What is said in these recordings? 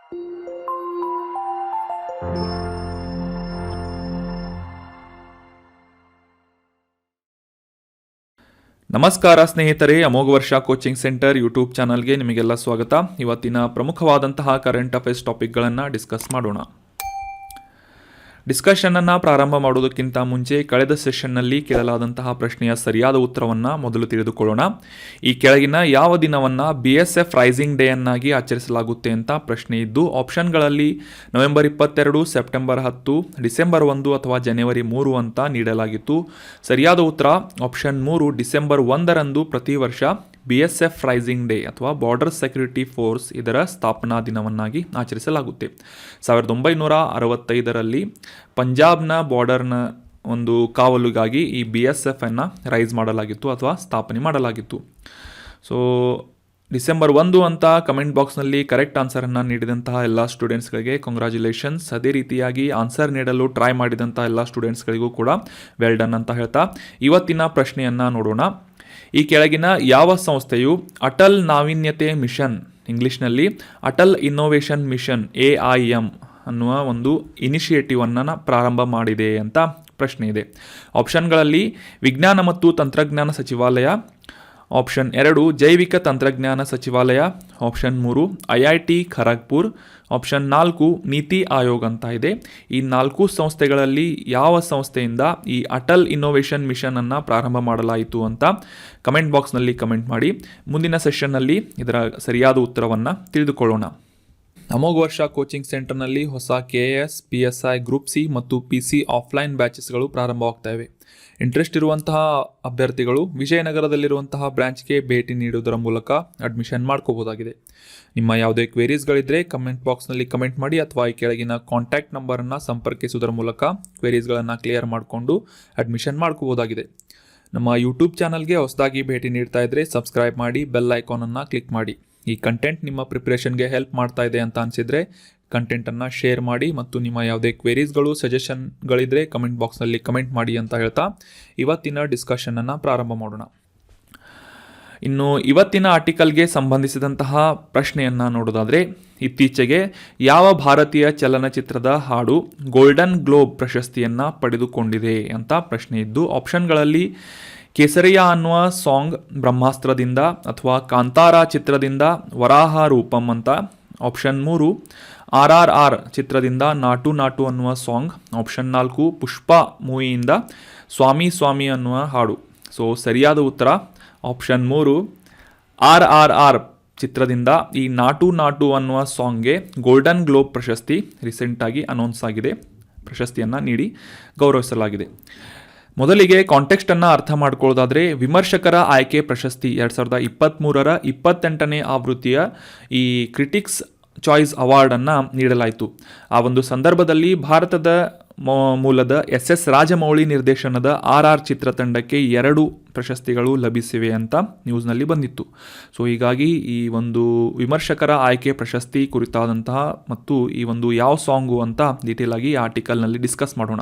ನಮಸ್ಕಾರ ಸ್ನೇಹಿತರೆ, ಅಮೋಘ ವರ್ಷ ಕೋಚಿಂಗ್ ಸೆಂಟರ್ ಯೂಟ್ಯೂಬ್ ಚಾನಲ್ಗೆ ನಿಮಗೆಲ್ಲ ಸ್ವಾಗತ. ಇವತ್ತಿನ ಪ್ರಮುಖವಾದಂತಹ ಕರೆಂಟ್ ಅಫೇರ್ಸ್ ಟಾಪಿಕ್ಗಳನ್ನು ಡಿಸ್ಕಸ್ ಮಾಡೋಣ. ಡಿಸ್ಕಷನನ್ನು ಪ್ರಾರಂಭ ಮಾಡುವುದಕ್ಕಿಂತ ಮುಂಚೆ ಕಳೆದ ಸೆಷನ್ನಲ್ಲಿ ಕೇಳಲಾದಂತಹ ಪ್ರಶ್ನೆಯ ಸರಿಯಾದ ಉತ್ತರವನ್ನು ಮೊದಲು ತಿಳಿದುಕೊಳ್ಳೋಣ. ಈ ಕೆಳಗಿನ ಯಾವ ದಿನವನ್ನು BSF ರೈಸಿಂಗ್ ಡೇ ಅನ್ನಾಗಿ ಆಚರಿಸಲಾಗುತ್ತೆ ಅಂತ ಪ್ರಶ್ನೆ ಇದ್ದು, ಆಪ್ಷನ್ಗಳಲ್ಲಿ ನವೆಂಬರ್ 22, ಸೆಪ್ಟೆಂಬರ್ 10, ಡಿಸೆಂಬರ್ 1 ಅಥವಾ ಜನವರಿ 3 ಅಂತ ನೀಡಲಾಗಿತ್ತು. ಸರಿಯಾದ ಉತ್ತರ ಆಪ್ಷನ್ 3, ಡಿಸೆಂಬರ್ 1ರಂದು ಪ್ರತಿ ವರ್ಷ BSF ರೈಸಿಂಗ್ ಡೇ ಅಥವಾ ಬಾರ್ಡರ್ ಸೆಕ್ಯೂರಿಟಿ ಫೋರ್ಸ್ ಇದರ ಸ್ಥಾಪನಾ ದಿನವನ್ನಾಗಿ ಆಚರಿಸಲಾಗುತ್ತೆ. 1965ರಲ್ಲಿ ಪಂಜಾಬ್ನ ಬಾರ್ಡರ್ನ ಒಂದು ಕಾವಲುಗಾಗಿ ಈ BSF ಅನ್ನು ರೈಸ್ ಮಾಡಲಾಗಿತ್ತು ಅಥವಾ ಸ್ಥಾಪನೆ ಮಾಡಲಾಗಿತ್ತು. ಸೊ ಡಿಸೆಂಬರ್ 1 ಅಂತ ಕಮೆಂಟ್ ಬಾಕ್ಸ್ನಲ್ಲಿ ಕರೆಕ್ಟ್ ಆನ್ಸರನ್ನು ನೀಡಿದಂತಹ ಎಲ್ಲ ಸ್ಟೂಡೆಂಟ್ಸ್ಗಳಿಗೆ ಕಂಗ್ರ್ಯಾಚುಲೇಷನ್ಸ್. ಅದೇ ರೀತಿಯಾಗಿ ಆನ್ಸರ್ ನೀಡಲು ಟ್ರೈ ಮಾಡಿದಂಥ ಎಲ್ಲ ಸ್ಟೂಡೆಂಟ್ಸ್ಗಳಿಗೂ ಕೂಡ ವೆಲ್ ಡನ್ ಅಂತ ಹೇಳ್ತಾ ಇವತ್ತಿನ ಪ್ರಶ್ನೆಯನ್ನು ನೋಡೋಣ. ಈ ಕೆಳಗಿನ ಯಾವ ಸಂಸ್ಥೆಯು ಅಟಲ್ ನಾವೀನ್ಯತೆ ಮಿಷನ್, ಇಂಗ್ಲಿಷ್ನಲ್ಲಿ ಅಟಲ್ ಇನ್ನೋವೇಷನ್ ಮಿಷನ್ AIM ಅನ್ನುವ ಒಂದು ಇನಿಷಿಯೇಟಿವನ್ನು ಪ್ರಾರಂಭ ಮಾಡಿದೆ ಅಂತ ಪ್ರಶ್ನೆ ಇದೆ. ಆಪ್ಷನ್ಗಳಲ್ಲಿ ವಿಜ್ಞಾನ ಮತ್ತು ತಂತ್ರಜ್ಞಾನ ಸಚಿವಾಲಯ, ಆಪ್ಷನ್ 2 ಜೈವಿಕ ತಂತ್ರಜ್ಞಾನ ಸಚಿವಾಲಯ, ಆಪ್ಷನ್ 3 IIT ಖರಗ್ಪುರ್, ಆಪ್ಷನ್ 4 ನೀತಿ ಆಯೋಗ್ ಅಂತ ಇದೆ. ಈ 4 ಸಂಸ್ಥೆಗಳಲ್ಲಿ ಯಾವ ಸಂಸ್ಥೆಯಿಂದ ಈ ಅಟಲ್ ಇನ್ನೋವೇಷನ್ ಮಿಷನ್ ಅನ್ನು ಪ್ರಾರಂಭ ಮಾಡಲಾಯಿತು ಅಂತ ಕಮೆಂಟ್ ಬಾಕ್ಸ್ನಲ್ಲಿ ಕಮೆಂಟ್ ಮಾಡಿ. ಮುಂದಿನ ಸೆಷನ್ನಲ್ಲಿ ಇದರ ಸರಿಯಾದ ಉತ್ತರವನ್ನು ತಿಳಿದುಕೊಳ್ಳೋಣ. ಅಮೋಘ ವರ್ಷ ಕೋಚಿಂಗ್ ಸೆಂಟರ್ನಲ್ಲಿ ಹೊಸ KAS, PSI, ಗ್ರೂಪ್ C ಮತ್ತು PC ಆಫ್ಲೈನ್ ಬ್ಯಾಚಸ್ಗಳು ಪ್ರಾರಂಭವಾಗ್ತಾ ಇವೆ. ಇಂಟ್ರೆಸ್ಟ್ ಇರುವಂತಹ ಅಭ್ಯರ್ಥಿಗಳು ವಿಜಯನಗರದಲ್ಲಿರುವಂತಹ ಬ್ರಾಂಚ್ಗೆ ಭೇಟಿ ನೀಡುವುದರ ಮೂಲಕ ಅಡ್ಮಿಷನ್ ಮಾಡ್ಕೋಬೋದಾಗಿದೆ. ನಿಮ್ಮ ಯಾವುದೇ ಕ್ವೇರೀಸ್ಗಳಿದ್ದರೆ ಕಮೆಂಟ್ ಬಾಕ್ಸ್ನಲ್ಲಿ ಕಮೆಂಟ್ ಮಾಡಿ ಅಥವಾ ಈ ಕೆಳಗಿನ ಕಾಂಟ್ಯಾಕ್ಟ್ ನಂಬರನ್ನು ಸಂಪರ್ಕಿಸುವುದರ ಮೂಲಕ ಕ್ವೇರೀಸ್ಗಳನ್ನು ಕ್ಲಿಯರ್ ಮಾಡಿಕೊಂಡು ಅಡ್ಮಿಷನ್ ಮಾಡ್ಕೋಬೋದಾಗಿದೆ. ನಮ್ಮ ಯೂಟ್ಯೂಬ್ ಚಾನಲ್ಗೆ ಹೊಸದಾಗಿ ಭೇಟಿ ನೀಡ್ತಾ ಇದ್ದರೆ ಸಬ್ಸ್ಕ್ರೈಬ್ ಮಾಡಿ, ಬೆಲ್ ಐಕಾನನ್ನು ಕ್ಲಿಕ್ ಮಾಡಿ. ಈ ಕಂಟೆಂಟ್ ನಿಮ್ಮ ಪ್ರಿಪ್ರೇಷನ್ಗೆ ಹೆಲ್ಪ್ ಮಾಡ್ತಾ ಇದೆ ಅಂತ ಅನಿಸಿದರೆ ಕಂಟೆಂಟನ್ನು ಶೇರ್ ಮಾಡಿ ಮತ್ತು ನಿಮ್ಮ ಯಾವುದೇ ಕ್ವೇರೀಸ್ಗಳು, ಸಜೆಷನ್ಗಳಿದ್ದರೆ ಕಮೆಂಟ್ ಬಾಕ್ಸ್ನಲ್ಲಿ ಕಮೆಂಟ್ ಮಾಡಿ ಅಂತ ಹೇಳ್ತಾ ಇವತ್ತಿನ ಡಿಸ್ಕಷನನ್ನು ಪ್ರಾರಂಭ ಮಾಡೋಣ. ಇನ್ನು ಇವತ್ತಿನ ಆರ್ಟಿಕಲ್ಗೆ ಸಂಬಂಧಿಸಿದಂತಹ ಪ್ರಶ್ನೆಯನ್ನು ನೋಡೋದಾದರೆ, ಇತ್ತೀಚೆಗೆ ಯಾವ ಭಾರತೀಯ ಚಲನಚಿತ್ರದ ಹಾಡು ಗೋಲ್ಡನ್ ಗ್ಲೋಬ್ ಪ್ರಶಸ್ತಿಯನ್ನು ಪಡೆದುಕೊಂಡಿದೆ ಅಂತ ಪ್ರಶ್ನೆ ಇದ್ದು, ಆಪ್ಷನ್ಗಳಲ್ಲಿ ಕೇಸರಿಯ ಅನ್ನುವ ಸಾಂಗ್ ಬ್ರಹ್ಮಾಸ್ತ್ರದಿಂದ ಅಥವಾ ಕಾಂತಾರ ಚಿತ್ರದಿಂದ ವರಾಹ ರೂಪಂ ಅಂತ, ಆಪ್ಷನ್ 3 RRR ಚಿತ್ರದಿಂದ ನಾಟು ನಾಟು ಅನ್ನುವ ಸಾಂಗ್, ಆಪ್ಷನ್ 4 ಪುಷ್ಪ ಮೂವಿಯಿಂದ ಸ್ವಾಮಿ ಸ್ವಾಮಿ ಅನ್ನುವ ಹಾಡು. ಸೊ ಸರಿಯಾದ ಉತ್ತರ ಆಪ್ಷನ್ 3 RRR ಚಿತ್ರದಿಂದ ಈ ನಾಟು ನಾಟು ಅನ್ನುವ ಸಾಂಗ್ಗೆ ಗೋಲ್ಡನ್ ಗ್ಲೋಬ್ ಪ್ರಶಸ್ತಿ ರೀಸೆಂಟಾಗಿ ಅನೌನ್ಸ್ ಆಗಿದೆ. ಪ್ರಶಸ್ತಿಯನ್ನು ನೀಡಿ ಗೌರವಿಸಲಾಗಿದೆ. ಮೊದಲಿಗೆ ಕಾಂಟೆಕ್ಸ್ಟನ್ನು ಅರ್ಥ ಮಾಡ್ಕೊಳ್ಳೋದಾದರೆ, ವಿಮರ್ಶಕರ ಆಯ್ಕೆ ಪ್ರಶಸ್ತಿ 2023ರ 28ನೇ ಆವೃತ್ತಿಯ ಈ ಕ್ರಿಟಿಕ್ಸ್ ಚಾಯ್ಸ್ ಅವಾರ್ಡನ್ನು ನೀಡಲಾಯಿತು. ಆ ಒಂದು ಸಂದರ್ಭದಲ್ಲಿ ಭಾರತದ ಮೂಲದ SS ರಾಜಮೌಳಿ ನಿರ್ದೇಶನದ RR ಚಿತ್ರತಂಡಕ್ಕೆ 2 ಪ್ರಶಸ್ತಿಗಳು ಲಭಿಸಿವೆ ಅಂತ ನ್ಯೂಸ್ನಲ್ಲಿ ಬಂದಿತ್ತು. ಸೊ ಹೀಗಾಗಿ ಈ ಒಂದು ವಿಮರ್ಶಕರ ಆಯ್ಕೆ ಪ್ರಶಸ್ತಿ ಕುರಿತಾದಂತಹ ಮತ್ತು ಈ ಒಂದು ಯಾವ ಸಾಂಗು ಅಂತ ಡೀಟೇಲ್ ಆಗಿ ಈ ಆರ್ಟಿಕಲ್ನಲ್ಲಿ ಡಿಸ್ಕಸ್ ಮಾಡೋಣ.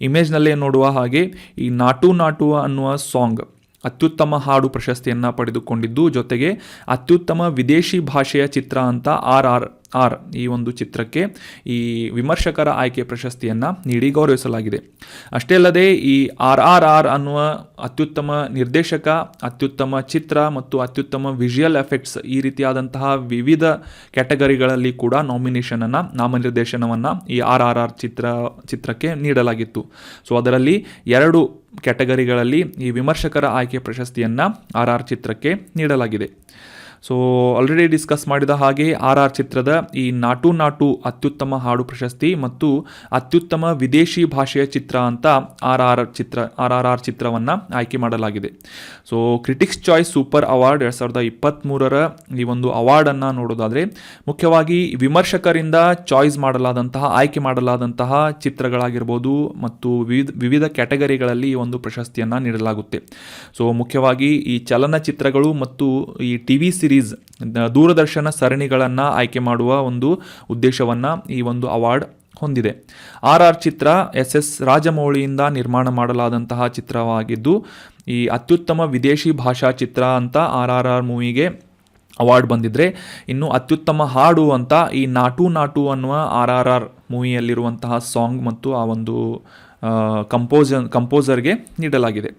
ಇಮೇಜ್ನಲ್ಲೇ ನೋಡುವ ಹಾಗೆ ಈ ನಾಟು ನಾಟು ಅನ್ನುವ ಸಾಂಗ್ ಅತ್ಯುತ್ತಮ ಹಾಡು ಪ್ರಶಸ್ತಿಯನ್ನು ಪಡೆದುಕೊಂಡಿದ್ದು, ಜೊತೆಗೆ ಅತ್ಯುತ್ತಮ ವಿದೇಶಿ ಭಾಷೆಯ ಚಿತ್ರ ಅಂತ RRR ಈ ಒಂದು ಚಿತ್ರಕ್ಕೆ ಈ ವಿಮರ್ಶಕರ ಆಯ್ಕೆ ಪ್ರಶಸ್ತಿಯನ್ನು ನೀಡಿ ಗೌರವಿಸಲಾಗಿದೆ. ಅಷ್ಟೇ ಅಲ್ಲದೆ ಈ RRR ಅನ್ನುವ ಅತ್ಯುತ್ತಮ ನಿರ್ದೇಶಕ, ಅತ್ಯುತ್ತಮ ಚಿತ್ರ ಮತ್ತು ಅತ್ಯುತ್ತಮ ವಿಜುವಲ್ ಎಫೆಕ್ಟ್ಸ್ ಈ ರೀತಿಯಾದಂತಹ ವಿವಿಧ ಕ್ಯಾಟಗರಿಗಳಲ್ಲಿ ಕೂಡ ನಾಮನಿರ್ದೇಶನವನ್ನು ಈ RRR ಚಿತ್ರಕ್ಕೆ ನೀಡಲಾಗಿತ್ತು. ಸೊ ಅದರಲ್ಲಿ 2 ಕ್ಯಾಟಗರಿಗಳಲ್ಲಿ ಈ ವಿಮರ್ಶಕರ ಆಯ್ಕೆ ಪ್ರಶಸ್ತಿಯನ್ನು RR ಚಿತ್ರಕ್ಕೆ ನೀಡಲಾಗಿದೆ. ಸೊ ಆಲ್ರೆಡಿ ಡಿಸ್ಕಸ್ ಮಾಡಿದ ಹಾಗೆ RR ಚಿತ್ರದ ಈ ನಾಟು ನಾಟು ಅತ್ಯುತ್ತಮ ಹಾಡು ಪ್ರಶಸ್ತಿ ಮತ್ತು ಅತ್ಯುತ್ತಮ ವಿದೇಶಿ ಭಾಷೆಯ ಚಿತ್ರ ಅಂತ RRR ಚಿತ್ರವನ್ನು ಆಯ್ಕೆ ಮಾಡಲಾಗಿದೆ. So critics choice super award 2023ರ ಈ ಒಂದು ಅವಾರ್ಡನ್ನು ನೋಡೋದಾದರೆ, ಮುಖ್ಯವಾಗಿ ವಿಮರ್ಶಕರಿಂದ ಚಾಯ್ಸ್ ಮಾಡಲಾದಂತಹ ಆಯ್ಕೆ ಮಾಡಲಾದಂತಹ ಚಿತ್ರಗಳಾಗಿರ್ಬೋದು ಮತ್ತು ವಿವಿಧ ಕ್ಯಾಟಗರಿಗಳಲ್ಲಿ ಈ ಒಂದು ಪ್ರಶಸ್ತಿಯನ್ನು ನೀಡಲಾಗುತ್ತೆ. ಸೊ ಮುಖ್ಯವಾಗಿ ಈ ಚಲನಚಿತ್ರಗಳು ಮತ್ತು ಈ TV ಸಿರೀಸ್ ದೂರದರ್ಶನ ಸರಣಿಗಳನ್ನು ಆಯ್ಕೆ ಮಾಡುವ ಒಂದು ಉದ್ದೇಶವನ್ನು ಈ ಒಂದು ಅವಾರ್ಡ್ ಹೊಂದಿದೆ. RR ಚಿತ್ರ SS ರಾಜಮೌಳಿಯಿಂದ ನಿರ್ಮಾಣ ಮಾಡಲಾದಂತಹ ಚಿತ್ರವಾಗಿದ್ದು, ಈ ಅತ್ಯುತ್ತಮ ವಿದೇಶಿ ಭಾಷಾ ಚಿತ್ರ ಅಂತ RRR ಮೂವಿಗೆ ಅವಾರ್ಡ್ ಬಂದಿದ್ದರೆ, ಇನ್ನು ಅತ್ಯುತ್ತಮ ಹಾಡು ಅಂತ ಈ ನಾಟು ನಾಟು ಅನ್ನುವ RRR ಮೂವಿಯಲ್ಲಿರುವಂತಹ ಸಾಂಗ್ ಮತ್ತು ಆ ಒಂದು ಕಂಪೋಸರ್ಗೆ ನೀಡಲಾಗಿದೆ.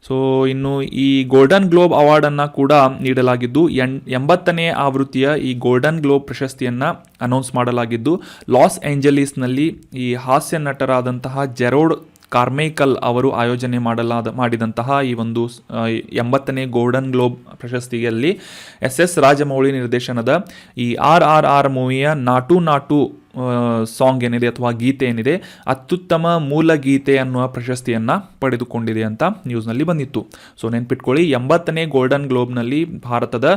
ಸೊ ಇನ್ನು ಈ ಗೋಲ್ಡನ್ ಗ್ಲೋಬ್ ಅವಾರ್ಡನ್ನು ಕೂಡ ನೀಡಲಾಗಿದ್ದು 80ನೇ ಆವೃತ್ತಿಯ ಈ ಗೋಲ್ಡನ್ ಗ್ಲೋಬ್ ಪ್ರಶಸ್ತಿಯನ್ನು ಅನೌನ್ಸ್ ಮಾಡಲಾಗಿದ್ದು ಲಾಸ್ ಏಂಜಲೀಸ್ನಲ್ಲಿ ಈ ಹಾಸ್ಯ ನಟರಾದಂತಹ ಜೆರೋಡ್ ಕಾರ್ಮೈಕಲ್ ಅವರು ಆಯೋಜನೆ ಮಾಡಿದಂತಹ ಈ ಒಂದು 80ನೇ ಗೋಲ್ಡನ್ ಗ್ಲೋಬ್ ಪ್ರಶಸ್ತಿಯಲ್ಲಿ SS ರಾಜಮೌಳಿ ನಿರ್ದೇಶನದ ಈ RRR ಮೂವಿಯ ನಾಟು ನಾಟು ಸಾಂಗ್ ಏನಿದೆ ಅಥವಾ ಗೀತೆ ಏನಿದೆ ಅತ್ಯುತ್ತಮ ಮೂಲ ಗೀತೆ ಅನ್ನುವ ಪ್ರಶಸ್ತಿಯನ್ನು ಪಡೆದುಕೊಂಡಿದೆ ಅಂತ ನ್ಯೂಸ್ನಲ್ಲಿ ಬಂದಿತ್ತು. ಸೊ ನೆನ್ಪಿಟ್ಕೊಳ್ಳಿ, 80ನೇ ಗೋಲ್ಡನ್ ಗ್ಲೋಬ್ನಲ್ಲಿ ಭಾರತದ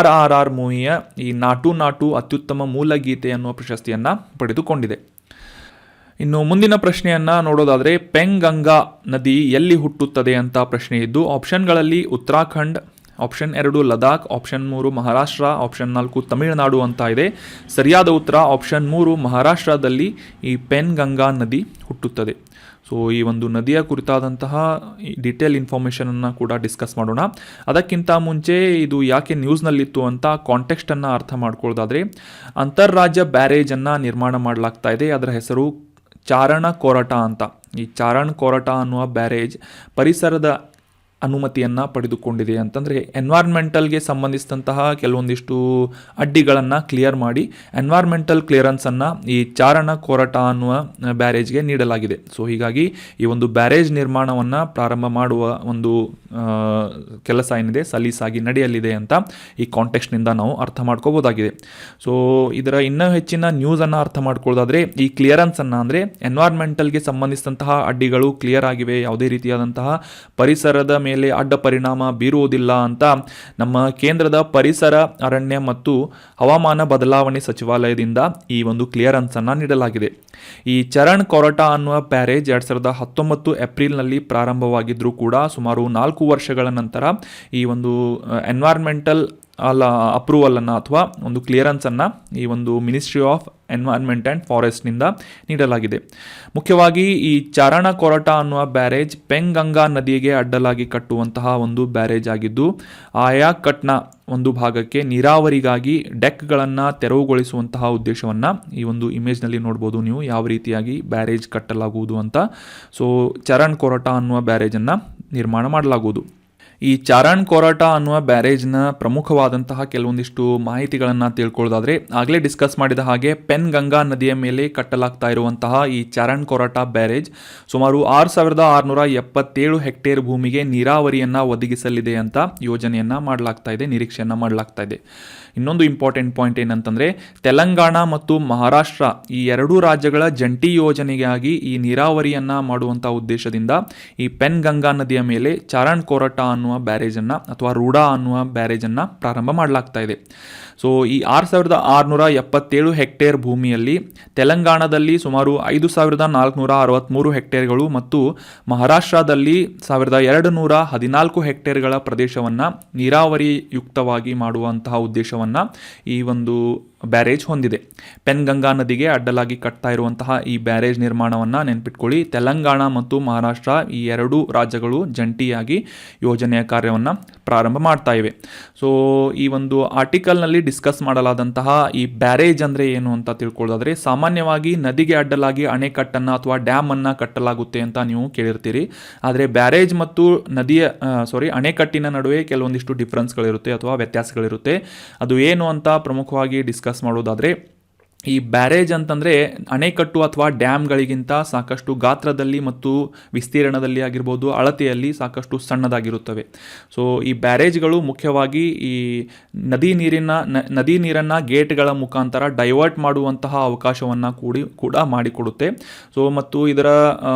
RRR ಮೂವಿಯ ಈ ನಾಟು ನಾಟು ಅತ್ಯುತ್ತಮ ಮೂಲ ಗೀತೆ ಅನ್ನುವ ಪ್ರಶಸ್ತಿಯನ್ನು ಪಡೆದುಕೊಂಡಿದೆ. ಇನ್ನು ಮುಂದಿನ ಪ್ರಶ್ನೆಯನ್ನು ನೋಡೋದಾದರೆ, ಪೆಂಗಂಗಾ ನದಿ ಎಲ್ಲಿ ಹುಟ್ಟುತ್ತದೆ ಅಂತ ಪ್ರಶ್ನೆ ಇದ್ದು, ಆಪ್ಷನ್ಗಳಲ್ಲಿ Uttarakhand, option 2 Ladakh, option 3 Maharashtra, option 4 Tamil Nadu ಅಂತ ಇದೆ. ಸರಿಯಾದ ಉತ್ತರ ಆಪ್ಷನ್ 3 ಮಹಾರಾಷ್ಟ್ರದಲ್ಲಿ ಈ ಪೆನ್ಗಂಗಾ ನದಿ ಹುಟ್ಟುತ್ತದೆ. ಸೊ ಈ ಒಂದು ನದಿಯ ಕುರಿತಾದಂತಹ ಡೀಟೇಲ್ ಇನ್ಫಾರ್ಮೇಷನನ್ನು ಕೂಡ ಡಿಸ್ಕಸ್ ಮಾಡೋಣ. ಅದಕ್ಕಿಂತ ಮುಂಚೆ ಇದು ಯಾಕೆ ನ್ಯೂಸ್ನಲ್ಲಿತ್ತು ಅಂತ ಕಾಂಟೆಕ್ಸ್ಟನ್ನು ಅರ್ಥ ಮಾಡ್ಕೊಳ್ಳೋದಾದರೆ, ಅಂತಾರಾಜ್ಯ ಬ್ಯಾರೇಜನ್ನು ನಿರ್ಮಾಣ ಮಾಡಲಾಗ್ತಾ ಇದೆ. ಅದರ ಹೆಸರು ಚಾರಣ ಕೊರಟ ಅಂತ. ಈ ಚಾರಣ ಕೊರಟ ಅನ್ನುವ ಬ್ಯಾರೇಜ್ ಪರಿಸರದ ಅನುಮತಿಯನ್ನು ಪಡೆದುಕೊಂಡಿದೆ. ಅಂತಂದರೆ ಎನ್ವೈರ್ಮೆಂಟಲ್ಗೆ ಸಂಬಂಧಿಸಿದಂತಹ ಕೆಲವೊಂದಿಷ್ಟು ಅಡ್ಡಿಗಳನ್ನು ಕ್ಲಿಯರ್ ಮಾಡಿ ಎನ್ವೈರ್ಮೆಂಟಲ್ ಕ್ಲಿಯರೆನ್ಸನ್ನು ಈ ಚಾರಣ ಕೊರಟ ಅನ್ನುವ ಬ್ಯಾರೇಜ್ಗೆ ನೀಡಲಾಗಿದೆ. ಸೊ ಹೀಗಾಗಿ ಈ ಒಂದು ಬ್ಯಾರೇಜ್ ನಿರ್ಮಾಣವನ್ನು ಪ್ರಾರಂಭ ಮಾಡುವ ಒಂದು ಕೆಲಸ ಏನಿದೆ ಸಲೀಸಾಗಿ ನಡೆಯಲಿದೆ ಅಂತ ಈ ಕಾಂಟೆಕ್ಸ್ಟ್ನಿಂದ ನಾವು ಅರ್ಥ ಮಾಡ್ಕೋಬೋದಾಗಿದೆ. ಸೊ ಇದರ ಇನ್ನೂ ಹೆಚ್ಚಿನ ನ್ಯೂಸನ್ನು ಅರ್ಥ ಮಾಡ್ಕೊಳ್ಳೋದಾದರೆ, ಈ ಕ್ಲಿಯರೆನ್ಸನ್ನು ಅಂದರೆ ಎನ್ವೈರ್ಮೆಂಟಲ್ಗೆ ಸಂಬಂಧಿಸಿದಂತಹ ಅಡ್ಡಿಗಳು ಕ್ಲಿಯರ್ ಆಗಿವೆ, ಯಾವುದೇ ರೀತಿಯಾದಂತಹ ಪರಿಸರದ ಮೇಲೆ ಅಡ್ಡ ಪರಿಣಾಮ ಬೀರುವುದಿಲ್ಲ ಅಂತ ನಮ್ಮ ಕೇಂದ್ರದ ಪರಿಸರ, ಅರಣ್ಯ ಮತ್ತು ಹವಾಮಾನ ಬದಲಾವಣೆ ಸಚಿವಾಲಯದಿಂದ ಈ ಒಂದು ಕ್ಲಿಯರೆನ್ಸ್ ಅನ್ನು ನೀಡಲಾಗಿದೆ. ಈ ಚರಣ್ ಕೊರಟ ಅನ್ನುವ ಬ್ಯಾರೇಜ್ 2019 ಏಪ್ರಿಲ್ನಲ್ಲಿ ಪ್ರಾರಂಭವಾಗಿದ್ದರೂ ಕೂಡ ಸುಮಾರು 4 ವರ್ಷಗಳ ನಂತರ ಈ ಒಂದು ಎನ್ವೈರ್ಮೆಂಟಲ್ ಅಪ್ರೂವಲನ್ನು ಅಥವಾ ಒಂದು ಕ್ಲಿಯರೆನ್ಸನ್ನು ಈ ಒಂದು ಮಿನಿಸ್ಟ್ರಿ ಆಫ್ ಎನ್ವೈರ್ಮೆಂಟ್ ಆ್ಯಂಡ್ ಫಾರೆಸ್ಟ್ನಿಂದ ನೀಡಲಾಗಿದೆ. ಮುಖ್ಯವಾಗಿ ಈ ಚಾರಣ ಕೊರಟ ಅನ್ನುವ ಬ್ಯಾರೇಜ್ ಪೆಂಗಂಗಾ ನದಿಗೆ ಅಡ್ಡಲಾಗಿ ಕಟ್ಟುವಂತಹ ಒಂದು ಬ್ಯಾರೇಜ್ ಆಗಿದ್ದು, ಆಯಾ ಕಟ್ನ ಒಂದು ಭಾಗಕ್ಕೆ ನೀರಾವರಿಗಾಗಿ ಡೆಕ್ಗಳನ್ನು ತೆರವುಗೊಳಿಸುವಂತಹ ಉದ್ದೇಶವನ್ನು ಈ ಒಂದು ಇಮೇಜ್ನಲ್ಲಿ ನೋಡ್ಬೋದು ನೀವು, ಯಾವ ರೀತಿಯಾಗಿ ಬ್ಯಾರೇಜ್ ಕಟ್ಟಲಾಗುವುದು ಅಂತ. ಸೊ ಚರಣ್ ಕೊರಟ ಅನ್ನುವ ಬ್ಯಾರೇಜನ್ನು ನಿರ್ಮಾಣ ಮಾಡಲಾಗುವುದು. ಈ ಚಾರಣ್ ಕೊರಟ ಅನ್ನುವ ಬ್ಯಾರೇಜ್ನ ಪ್ರಮುಖವಾದಂತಹ ಕೆಲವೊಂದಿಷ್ಟು ಮಾಹಿತಿಗಳನ್ನು ತಿಳ್ಕೊಳ್ಳೋದಾದರೆ, ಆಗಲೇ ಡಿಸ್ಕಸ್ ಮಾಡಿದ ಹಾಗೆ ಪೆನ್ಗಂಗಾ ನದಿಯ ಮೇಲೆ ಕಟ್ಟಲಾಗ್ತಾ ಇರುವಂತಹ ಈ ಚಾರಣ್ ಕೊರಟ ಬ್ಯಾರೇಜ್ ಸುಮಾರು 6677 ಹೆಕ್ಟೇರ್ ಭೂಮಿಗೆ ನೀರಾವರಿಯನ್ನು ಒದಗಿಸಲಿದೆ ಅಂತ ಯೋಜನೆಯನ್ನು ಮಾಡಲಾಗ್ತಾ ಇದೆ, ನಿರೀಕ್ಷೆಯನ್ನು ಮಾಡಲಾಗ್ತಾ ಇದೆ. ಇನ್ನೊಂದು ಇಂಪಾರ್ಟೆಂಟ್ ಪಾಯಿಂಟ್ ಏನಂತಂದರೆ, ತೆಲಂಗಾಣ ಮತ್ತು ಮಹಾರಾಷ್ಟ್ರ ಈ ಎರಡೂ ರಾಜ್ಯಗಳ ಜಂಟಿ ಯೋಜನೆಗಾಗಿ ಈ ನೀರಾವರಿಯನ್ನು ಮಾಡುವಂಥ ಉದ್ದೇಶದಿಂದ ಈ ಪೆನ್ಗಂಗಾ ನದಿಯ ಮೇಲೆ ಚಾರಣ್ ಕೊರಟ ಅನ್ನುವ ಬ್ಯಾರೇಜನ್ನು ಅಥವಾ ರೂಡಾ ಅನ್ನುವ ಬ್ಯಾರೇಜನ್ನು ಪ್ರಾರಂಭ ಮಾಡಲಾಗ್ತಾ ಇದೆ. ಸೊ ಈ 6677 ಹೆಕ್ಟೇರ್ ಭೂಮಿಯಲ್ಲಿ ತೆಲಂಗಾಣದಲ್ಲಿ ಸುಮಾರು 5463 ಹೆಕ್ಟೇರ್ಗಳು ಮತ್ತು ಮಹಾರಾಷ್ಟ್ರದಲ್ಲಿ 1214 ಹೆಕ್ಟೇರ್ಗಳ ಪ್ರದೇಶವನ್ನು ನೀರಾವರಿಯುಕ್ತವಾಗಿ ಮಾಡುವಂತಹ ಉದ್ದೇಶವನ್ನು ಈ ಒಂದು ಬ್ಯಾರೇಜ್ ಹೊಂದಿದೆ. ಪೆನ್ಗಂಗಾ ನದಿಗೆ ಅಡ್ಡಲಾಗಿ ಕಟ್ತಾ ಇರುವಂತಹ ಈ ಬ್ಯಾರೇಜ್ ನಿರ್ಮಾಣವನ್ನು ನೆನ್ಪಿಟ್ಕೊಳ್ಳಿ, ತೆಲಂಗಾಣ ಮತ್ತು ಮಹಾರಾಷ್ಟ್ರ ಈ ಎರಡೂ ರಾಜ್ಯಗಳು ಜಂಟಿಯಾಗಿ ಯೋಜನೆಯ ಕಾರ್ಯವನ್ನು ಪ್ರಾರಂಭ ಮಾಡ್ತಾ ಇವೆ. ಸೊ ಈ ಒಂದು ಆರ್ಟಿಕಲ್ನಲ್ಲಿ ಡಿಸ್ಕಸ್ ಮಾಡಲಾದಂತಹ ಈ ಬ್ಯಾರೇಜ್ ಅಂದರೆ ಏನು ಅಂತ ತಿಳ್ಕೊಳ್ಳೋದಾದರೆ, ಸಾಮಾನ್ಯವಾಗಿ ನದಿಗೆ ಅಡ್ಡಲಾಗಿ ಅಣೆಕಟ್ಟನ್ನು ಅಥವಾ ಡ್ಯಾಮನ್ನು ಕಟ್ಟಲಾಗುತ್ತೆ ಅಂತ ನೀವು ಕೇಳಿರ್ತೀರಿ. ಆದರೆ ಬ್ಯಾರೇಜ್ ಮತ್ತು ಅಣೆಕಟ್ಟಿನ ನಡುವೆ ಕೆಲವೊಂದಿಷ್ಟು ಡಿಫ್ರೆನ್ಸ್ಗಳಿರುತ್ತೆ ಅಥವಾ ವ್ಯತ್ಯಾಸಗಳಿರುತ್ತೆ. ಅದು ಏನು ಅಂತ ಪ್ರಮುಖವಾಗಿ ಡಿಸ್ಕಸ್ ಮಾಡೋದಾದರೆ, ಈ ಬ್ಯಾರೇಜ್ ಅಂತಂದರೆ ಅಣೆಕಟ್ಟು ಅಥವಾ ಡ್ಯಾಮ್ಗಳಿಗಿಂತ ಸಾಕಷ್ಟು ಗಾತ್ರದಲ್ಲಿ ಮತ್ತು ವಿಸ್ತೀರ್ಣದಲ್ಲಿ ಆಗಿರ್ಬೋದು, ಅಳತೆಯಲ್ಲಿ ಸಾಕಷ್ಟು ಸಣ್ಣದಾಗಿರುತ್ತವೆ. ಸೊ ಈ ಬ್ಯಾರೇಜ್ಗಳು ಮುಖ್ಯವಾಗಿ ಈ ನದಿ ನೀರನ್ನು ಗೇಟ್ಗಳ ಮುಖಾಂತರ ಡೈವರ್ಟ್ ಮಾಡುವಂತಹ ಅವಕಾಶವನ್ನು ಕೂಡ ಮಾಡಿಕೊಡುತ್ತೆ. ಸೊ ಮತ್ತು ಇದರ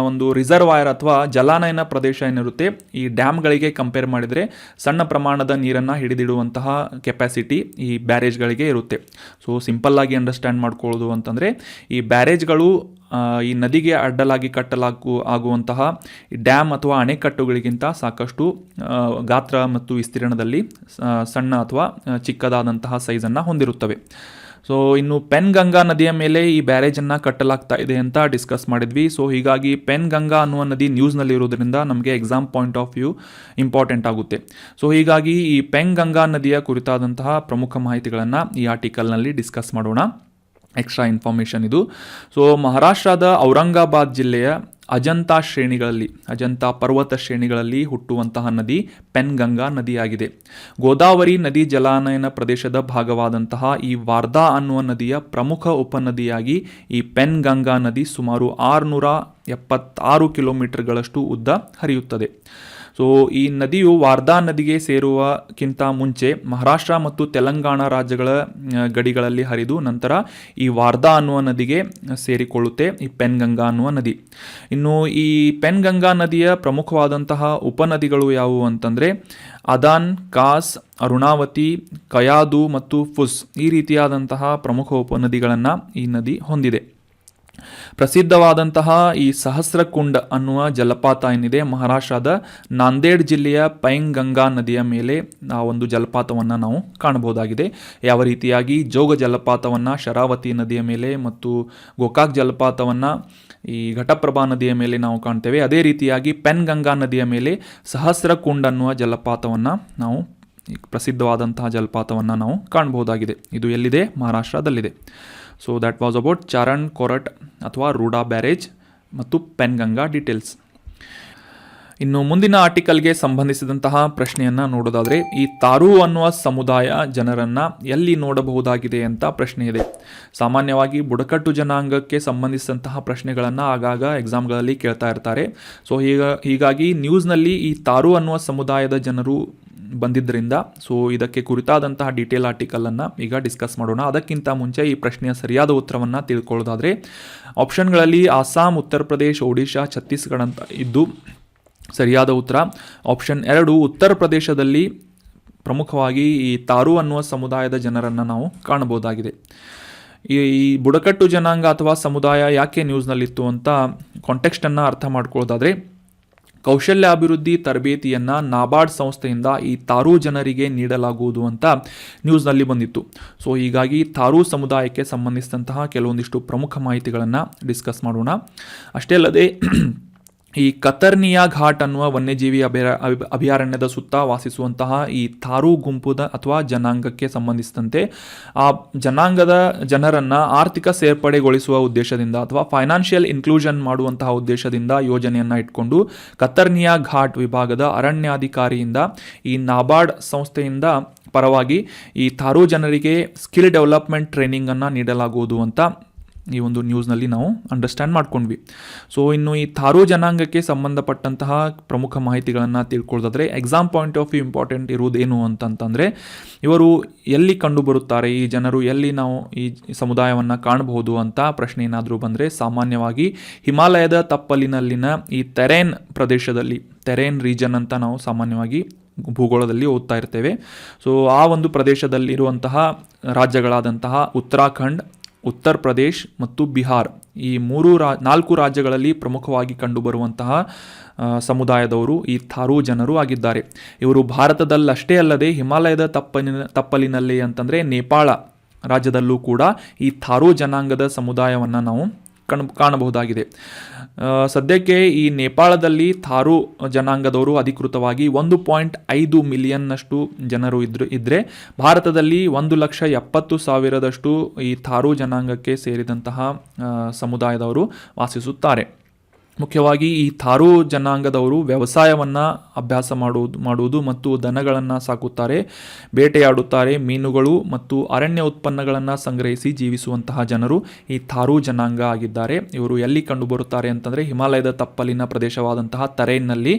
ಒಂದು ರಿಸರ್ವಾಯರ್ ಅಥವಾ ಜಲಾನಯನ ಪ್ರದೇಶ ಏನಿರುತ್ತೆ ಈ ಡ್ಯಾಮ್ಗಳಿಗೆ ಕಂಪೇರ್ ಮಾಡಿದರೆ ಸಣ್ಣ ಪ್ರಮಾಣದ ನೀರನ್ನು ಹಿಡಿದಿಡುವಂತಹ ಕೆಪಾಸಿಟಿ ಈ ಬ್ಯಾರೇಜ್ಗಳಿಗೆ ಇರುತ್ತೆ. ಸೊ ಸಿಂಪಲ್ಲಾಗಿ ಅಂಡರ್ಸ್ಟ್ಯಾಂಡ್ ಮಾಡ್ಕೊಳ್ಳೋದು ಅಂತಂದರೆ, ಈ ಬ್ಯಾರೇಜ್ಗಳು ಈ ನದಿಗೆ ಅಡ್ಡಲಾಗಿ ಆಗುವಂತಹ ಡ್ಯಾಮ್ ಅಥವಾ ಅಣೆಕಟ್ಟುಗಳಿಗಿಂತ ಸಾಕಷ್ಟು ಗಾತ್ರ ಮತ್ತು ವಿಸ್ತೀರ್ಣದಲ್ಲಿ ಸಣ್ಣ ಅಥವಾ ಚಿಕ್ಕದಾದಂತಹ ಸೈಜನ್ನು ಹೊಂದಿರುತ್ತವೆ. ಸೊ ಇನ್ನು ಪೆನ್ಗಂಗಾ ನದಿಯ ಮೇಲೆ ಈ ಬ್ಯಾರೇಜನ್ನು ಕಟ್ಟಲಾಗ್ತಾ ಇದೆ ಅಂತ ಡಿಸ್ಕಸ್ ಮಾಡಿದ್ವಿ. ಸೊ ಹೀಗಾಗಿ ಪೆನ್ಗಂಗಾ ಅನ್ನುವ ನದಿ ನ್ಯೂಸ್ನಲ್ಲಿ ಇರೋದ್ರಿಂದ ನಮಗೆ exam point of view important ಆಗುತ್ತೆ. ಸೊ ಹೀಗಾಗಿ ಈ ಪೆನ್ಗಂಗಾ ನದಿಯ ಕುರಿತಾದಂತಹ ಪ್ರಮುಖ ಮಾಹಿತಿಗಳನ್ನು ಈ ಆರ್ಟಿಕಲ್ನಲ್ಲಿ ಡಿಸ್ಕಸ್ ಮಾಡೋಣ. ಎಕ್ಸ್ಟ್ರಾ ಇನ್ಫಾರ್ಮೇಷನ್ ಇದು. ಸೊ ಮಹಾರಾಷ್ಟ್ರದ ಔರಂಗಾಬಾದ್ ಜಿಲ್ಲೆಯ ಅಜಂತಾ ಪರ್ವತ ಶ್ರೇಣಿಗಳಲ್ಲಿ ಹುಟ್ಟುವಂತಹ ನದಿ ಪೆನ್ಗಂಗಾ ನದಿಯಾಗಿದೆ. ಗೋದಾವರಿ ನದಿ ಜಲಾನಯನ ಪ್ರದೇಶದ ಭಾಗವಾದಂತಹ ಈ ವಾರ್ಧಾ ಅನ್ನುವ ನದಿಯ ಪ್ರಮುಖ ಉಪನದಿಯಾಗಿ ಈ ಪೆನ್ಗಂಗಾ ನದಿ ಸುಮಾರು 676 ಕಿಲೋಮೀಟರ್ಗಳಷ್ಟು ಉದ್ದ ಹರಿಯುತ್ತದೆ. ಸೊ ಈ ನದಿಯು ವಾರ್ಧಾ ನದಿಗೆ ಸೇರುವಕ್ಕಿಂತ ಮುಂಚೆ ಮಹಾರಾಷ್ಟ್ರ ಮತ್ತು ತೆಲಂಗಾಣ ರಾಜ್ಯಗಳ ಗಡಿಗಳಲ್ಲಿ ಹರಿದು ನಂತರ ಈ ವಾರ್ಧಾ ಅನ್ನುವ ನದಿಗೆ ಸೇರಿಕೊಳ್ಳುತ್ತೆ ಈ ಪೆನ್ಗಂಗಾ ಅನ್ನುವ ನದಿ. ಇನ್ನು ಈ ಪೆನ್ಗಂಗಾ ನದಿಯ ಪ್ರಮುಖವಾದಂತಹ ಉಪನದಿಗಳು ಯಾವುವು ಅಂತಂದರೆ ಅದಾನ್, ಕಾಸ್, ಅರುಣಾವತಿ, ಕಯಾದು ಮತ್ತು ಫುಸ್ ಈ ರೀತಿಯಾದಂತಹ ಪ್ರಮುಖ ಉಪನದಿಗಳನ್ನು ಈ ನದಿ ಹೊಂದಿದೆ. ಪ್ರಸಿದ್ಧವಾದಂತಹ ಈ ಸಹಸ್ರಕುಂಡ್ ಅನ್ನುವ ಜಲಪಾತ ಏನಿದೆ ಮಹಾರಾಷ್ಟ್ರದ ನಾಂದೇಡ್ ಜಿಲ್ಲೆಯ ಪೈನ್ಗಂಗಾ ನದಿಯ ಮೇಲೆ ಆ ಒಂದು ಜಲಪಾತವನ್ನು ನಾವು ಕಾಣಬಹುದಾಗಿದೆ. ಯಾವ ರೀತಿಯಾಗಿ ಜೋಗ ಜಲಪಾತವನ್ನು ಶರಾವತಿ ನದಿಯ ಮೇಲೆ ಮತ್ತು ಗೋಕಾಕ್ ಜಲಪಾತವನ್ನು ಈ ಘಟಪ್ರಭಾ ನದಿಯ ಮೇಲೆ ನಾವು ಕಾಣ್ತೇವೆ, ಅದೇ ರೀತಿಯಾಗಿ ಪೆನ್ಗಂಗಾ ನದಿಯ ಮೇಲೆ ಸಹಸ್ರಕುಂಡ್ ಅನ್ನುವ ಜಲಪಾತವನ್ನು ನಾವು ಪ್ರಸಿದ್ಧವಾದಂತಹ ಜಲಪಾತವನ್ನು ನಾವು ಕಾಣಬಹುದಾಗಿದೆ. ಇದು ಎಲ್ಲಿದೆ? ಮಹಾರಾಷ್ಟ್ರದಲ್ಲಿದೆ. ಸೊ ದ್ಯಾಟ್ ವಾಸ್ ಅಬೌಟ್ ಚರಣ್ ಕೊರಟ್ ಅಥವಾ ರೂಡಾ ಬ್ಯಾರೇಜ್ ಮತ್ತು ಪೆನ್ಗಂಗಾ ಡೀಟೇಲ್ಸ್. ಇನ್ನು ಮುಂದಿನ ಆರ್ಟಿಕಲ್ಗೆ ಸಂಬಂಧಿಸಿದಂತಹ ಪ್ರಶ್ನೆಯನ್ನು ನೋಡೋದಾದರೆ ಈ ತಾರು ಅನ್ನುವ ಸಮುದಾಯ ಜನರನ್ನು ಎಲ್ಲಿ ನೋಡಬಹುದಾಗಿದೆ ಅಂತ ಪ್ರಶ್ನೆ ಇದೆ. ಸಾಮಾನ್ಯವಾಗಿ ಬುಡಕಟ್ಟು ಜನಾಂಗಕ್ಕೆ ಸಂಬಂಧಿಸಿದಂತಹ ಪ್ರಶ್ನೆಗಳನ್ನು ಆಗಾಗ ಎಕ್ಸಾಮ್ಗಳಲ್ಲಿ ಕೇಳ್ತಾ ಇರ್ತಾರೆ. ಸೊ ಹೀಗಾಗಿ ನ್ಯೂಸ್ನಲ್ಲಿ ಈ ತಾರು ಅನ್ನುವ ಸಮುದಾಯದ ಜನರು ಬಂದಿದ್ದರಿಂದ ಸೊ ಇದಕ್ಕೆ ಕುರಿತಾದಂತಹ ಡೀಟೇಲ್ ಆರ್ಟಿಕಲನ್ನು ಈಗ ಡಿಸ್ಕಸ್ ಮಾಡೋಣ. ಅದಕ್ಕಿಂತ ಮುಂಚೆ ಈ ಪ್ರಶ್ನೆಯ ಸರಿಯಾದ ಉತ್ತರವನ್ನು ತಿಳ್ಕೊಳ್ಳೋದಾದರೆ ಆಪ್ಷನ್ಗಳಲ್ಲಿ ಅಸ್ಸಾಂ, ಉತ್ತರ ಪ್ರದೇಶ್, ಒಡಿಶಾ, ಛತ್ತೀಸ್ಗಢ ಅಂತ ಇದ್ದು ಸರಿಯಾದ ಉತ್ತರ ಆಪ್ಷನ್ 2 ಉತ್ತರ ಪ್ರದೇಶದಲ್ಲಿ ಪ್ರಮುಖವಾಗಿ ಈ ತಾರು ಅನ್ನುವ ಸಮುದಾಯದ ಜನರನ್ನು ನಾವು ಕಾಣಬಹುದಾಗಿದೆ. ಈ ಬುಡಕಟ್ಟು ಜನಾಂಗ ಅಥವಾ ಸಮುದಾಯ ಯಾಕೆ ನ್ಯೂಸ್ನಲ್ಲಿತ್ತು ಅಂತ ಕಾಂಟೆಕ್ಸ್ಟನ್ನು ಅರ್ಥ ಮಾಡ್ಕೊಳ್ಳೋದಾದರೆ ಕೌಶಲ್ಯಾಭಿವೃದ್ಧಿ ತರಬೇತಿಯನ್ನು ನಾಬಾರ್ಡ್ ಸಂಸ್ಥೆಯಿಂದ ಈ ತಾರು ಜನರಿಗೆ ನೀಡಲಾಗುವುದು ಅಂತ ನ್ಯೂಸ್ನಲ್ಲಿ ಬಂದಿತ್ತು. ಸೊ ಹೀಗಾಗಿ ತಾರು ಸಮುದಾಯಕ್ಕೆ ಸಂಬಂಧಿಸಿದಂತಹ ಕೆಲವೊಂದಿಷ್ಟು ಪ್ರಮುಖ ಮಾಹಿತಿಗಳನ್ನು ಡಿಸ್ಕಸ್ ಮಾಡೋಣ. ಅಷ್ಟೇ ಅಲ್ಲದೆ ಈ ಕತರ್ನಿಯಾ ಘಾಟ್ ಅನ್ನುವ ವನ್ಯಜೀವಿ ಅಭಯಾರಣ್ಯದ ಸುತ್ತ ವಾಸಿಸುವಂತಹ ಈ ತಾರು ಗುಂಪುದ ಅಥವಾ ಜನಾಂಗಕ್ಕೆ ಸಂಬಂಧಿಸಿದಂತೆ ಆ ಜನಾಂಗದ ಜನರನ್ನು ಆರ್ಥಿಕ ಸೇರ್ಪಡೆಗೊಳಿಸುವ ಉದ್ದೇಶದಿಂದ ಅಥವಾ ಫೈನಾನ್ಷಿಯಲ್ ಇನ್ಕ್ಲೂಷನ್ ಮಾಡುವಂತಹ ಉದ್ದೇಶದಿಂದ ಯೋಜನೆಯನ್ನು ಇಟ್ಕೊಂಡು ಕತರ್ನಿಯಾ ಘಾಟ್ ವಿಭಾಗದ ಅರಣ್ಯಾಧಿಕಾರಿಯಿಂದ ಈ ನಾಬಾರ್ಡ್ ಸಂಸ್ಥೆಯಿಂದ ಪರವಾಗಿ ಈ ತಾರು ಜನರಿಗೆ ಸ್ಕಿಲ್ ಡೆವಲಪ್ಮೆಂಟ್ ಟ್ರೈನಿಂಗನ್ನು ನೀಡಲಾಗುವುದು ಅಂತ ಈ ಒಂದು ನ್ಯೂಸ್ನಲ್ಲಿ ನಾವು ಅಂಡರ್ಸ್ಟ್ಯಾಂಡ್ ಮಾಡ್ಕೊಂಡ್ವಿ. ಸೊ ಇನ್ನು ಈ ತಾರು ಜನಾಂಗಕ್ಕೆ ಸಂಬಂಧಪಟ್ಟಂತಹ ಪ್ರಮುಖ ಮಾಹಿತಿಗಳನ್ನು ತಿಳ್ಕೊಳ್ಳೋದಾದರೆ exam point of view important ಇರುವುದೇನು ಅಂತಂತಂದರೆ ಇವರು ಎಲ್ಲಿ ಕಂಡುಬರುತ್ತಾರೆ, ಈ ಜನರು ಎಲ್ಲಿ ನಾವು ಈ ಸಮುದಾಯವನ್ನು ಕಾಣಬಹುದು ಅಂತ ಪ್ರಶ್ನೆ ಏನಾದರೂ ಬಂದರೆ ಸಾಮಾನ್ಯವಾಗಿ ಹಿಮಾಲಯದ ತಪ್ಪಲಿನಲ್ಲಿನ ಈ ತೆರೇನ್ ಪ್ರದೇಶದಲ್ಲಿ, ತೆರೇನ್ ರೀಜನ್ ಅಂತ ನಾವು ಸಾಮಾನ್ಯವಾಗಿ ಭೂಗೋಳದಲ್ಲಿ ಓದ್ತಾ ಇರ್ತೇವೆ. ಸೊ ಆ ಒಂದು ಪ್ರದೇಶದಲ್ಲಿರುವಂತಹ ರಾಜ್ಯಗಳಾದಂತಹ ಉತ್ತರಾಖಂಡ್, ಉತ್ತರ ಪ್ರದೇಶ್ ಮತ್ತು ಬಿಹಾರ್ ಈ 4 ರಾಜ್ಯಗಳಲ್ಲಿ ಪ್ರಮುಖವಾಗಿ ಕಂಡುಬರುವಂತಹ ಸಮುದಾಯದವರು ಈ ತಾರು ಜನರು ಆಗಿದ್ದಾರೆ. ಇವರು ಭಾರತದಲ್ಲಷ್ಟೇ ಅಲ್ಲದೆ ಹಿಮಾಲಯದ ತಪ್ಪಲಿನಲ್ಲಿ ಅಂತಂದರೆ ನೇಪಾಳ ರಾಜ್ಯದಲ್ಲೂ ಕೂಡ ಈ ತಾರು ಜನಾಂಗದ ಸಮುದಾಯವನ್ನು ನಾವು ಕಾಣಬಹುದಾಗಿದೆ. ಸದ್ಯಕ್ಕೆ ಈ ನೇಪಾಳದಲ್ಲಿ ತಾರು ಜನಾಂಗದವರು ಅಧಿಕೃತವಾಗಿ 1.5 ಮಿಲಿಯನ್ನಷ್ಟು ಜನರು ಇದ್ದರೆ ಭಾರತದಲ್ಲಿ 1,70,000 ಈ ತಾರು ಜನಾಂಗಕ್ಕೆ ಸೇರಿದಂತಹ ಸಮುದಾಯದವರು ವಾಸಿಸುತ್ತಾರೆ. ಮುಖ್ಯವಾಗಿ ಈ ತಾರು ಜನಾಂಗದವರು ವ್ಯವಸಾಯವನ್ನು ಅಭ್ಯಾಸ ಮಾಡುವುದು ಮತ್ತು ದನಗಳನ್ನು ಸಾಕುತ್ತಾರೆ, ಬೇಟೆಯಾಡುತ್ತಾರೆ, ಮೀನುಗಳು ಮತ್ತು ಅರಣ್ಯ ಉತ್ಪನ್ನಗಳನ್ನು ಸಂಗ್ರಹಿಸಿ ಜೀವಿಸುವಂತಹ ಜನರು ಈ ತಾರು ಜನಾಂಗ ಆಗಿದ್ದಾರೆ. ಇವರು ಎಲ್ಲಿ ಕಂಡುಬರುತ್ತಾರೆ ಅಂತಂದರೆ ಹಿಮಾಲಯದ ತಪ್ಪಲಿನ ಪ್ರದೇಶವಾದಂತಹ ತರೇನ್ನಲ್ಲಿ,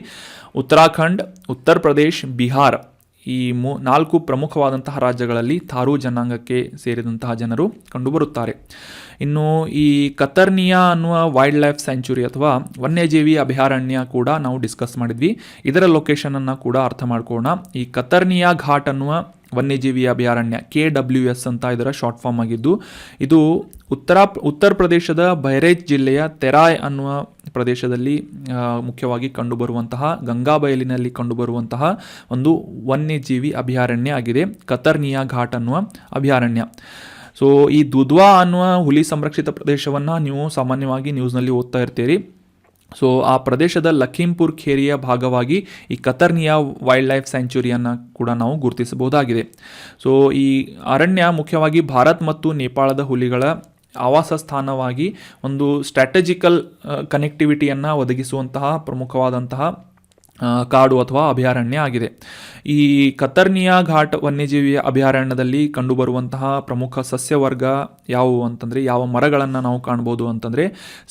ಉತ್ತರಾಖಂಡ್, ಉತ್ತರ ಪ್ರದೇಶ್, ಬಿಹಾರ್ ಈ 4 ಪ್ರಮುಖವಾದಂತಹ ರಾಜ್ಯಗಳಲ್ಲಿ ತಾರು ಜನಾಂಗಕ್ಕೆ ಸೇರಿದಂತಹ ಜನರು ಕಂಡುಬರುತ್ತಾರೆ. ಇನ್ನು ಈ ಕತರ್ನಿಯಾ ಅನ್ನುವ ವೈಲ್ಡ್ ಲೈಫ್ ಸ್ಯಾಂಚುರಿ ಅಥವಾ ವನ್ಯಜೀವಿ ಅಭಯಾರಣ್ಯ ಕೂಡ ನಾವು ಡಿಸ್ಕಸ್ ಮಾಡಿದ್ವಿ. ಇದರ ಲೊಕೇಶನನ್ನು ಕೂಡ ಅರ್ಥ ಮಾಡ್ಕೊಳ್ಳೋಣ. ಈ ಕತರ್ನಿಯಾ ಘಾಟ್ ಅನ್ನುವ ವನ್ಯಜೀವಿ ಅಭಯಾರಣ್ಯ KWS ಅಂತ ಇದರ ಶಾರ್ಟ್ ಫಾರ್ಮ್ ಆಗಿದ್ದು ಇದು ಉತ್ತರ ಪ್ರದೇಶದ ಬಹ್ರೇಚ್ ಜಿಲ್ಲೆಯ ತೆರಾಯ್ ಅನ್ನುವ ಪ್ರದೇಶದಲ್ಲಿ ಮುಖ್ಯವಾಗಿ ಕಂಡುಬರುವಂತಹ ಗಂಗಾ ಬಯಲಿನಲ್ಲಿ ಕಂಡುಬರುವಂತಹ ಒಂದು ವನ್ಯಜೀವಿ ಅಭಯಾರಣ್ಯ ಆಗಿದೆ ಕತರ್ನಿಯಾ ಘಾಟ್ ಅನ್ನುವ ಅಭಯಾರಣ್ಯ. ಸೊ ಈ ದುಧ್ವಾ ಅನ್ನುವ ಹುಲಿ ಸಂರಕ್ಷಿತ ಪ್ರದೇಶವನ್ನು ನೀವು ಸಾಮಾನ್ಯವಾಗಿ ನ್ಯೂಸ್ನಲ್ಲಿ ಓದ್ತಾ ಇರ್ತೀರಿ. ಸೊ ಆ ಪ್ರದೇಶದ ಲಖೀಂಪುರ್ ಖೇರಿಯ ಭಾಗವಾಗಿ ಈ ಕತರ್ನಿಯಾ ವೈಲ್ಡ್ ಲೈಫ್ ಸ್ಯಾಂಚುರಿಯನ್ನು ಕೂಡ ನಾವು ಗುರುತಿಸಬಹುದಾಗಿದೆ. ಸೊ ಈ ಅರಣ್ಯ ಮುಖ್ಯವಾಗಿ ಭಾರತ್ ಮತ್ತು ನೇಪಾಳದ ಹುಲಿಗಳ ಆವಾಸ ಸ್ಥಾನವಾಗಿ ಒಂದು ಸ್ಟ್ರಾಟಜಿಕಲ್ ಕನೆಕ್ಟಿವಿಟಿಯನ್ನು ಒದಗಿಸುವಂತಹ ಪ್ರಮುಖವಾದಂತಹ ಕಾಡು ಅಥವಾ ಅಭಯಾರಣ್ಯ ಆಗಿದೆ. ಈ ಕತರ್ನಿಯಾ ಘಾಟ್ ವನ್ಯಜೀವಿ ಅಭಯಾರಣ್ಯದಲ್ಲಿ ಕಂಡುಬರುವಂತಹ ಪ್ರಮುಖ ಸಸ್ಯವರ್ಗ ಯಾವುವು ಅಂತಂದರೆ, ಯಾವ ಮರಗಳನ್ನು ನಾವು ಕಾಣ್ಬೋದು ಅಂತಂದರೆ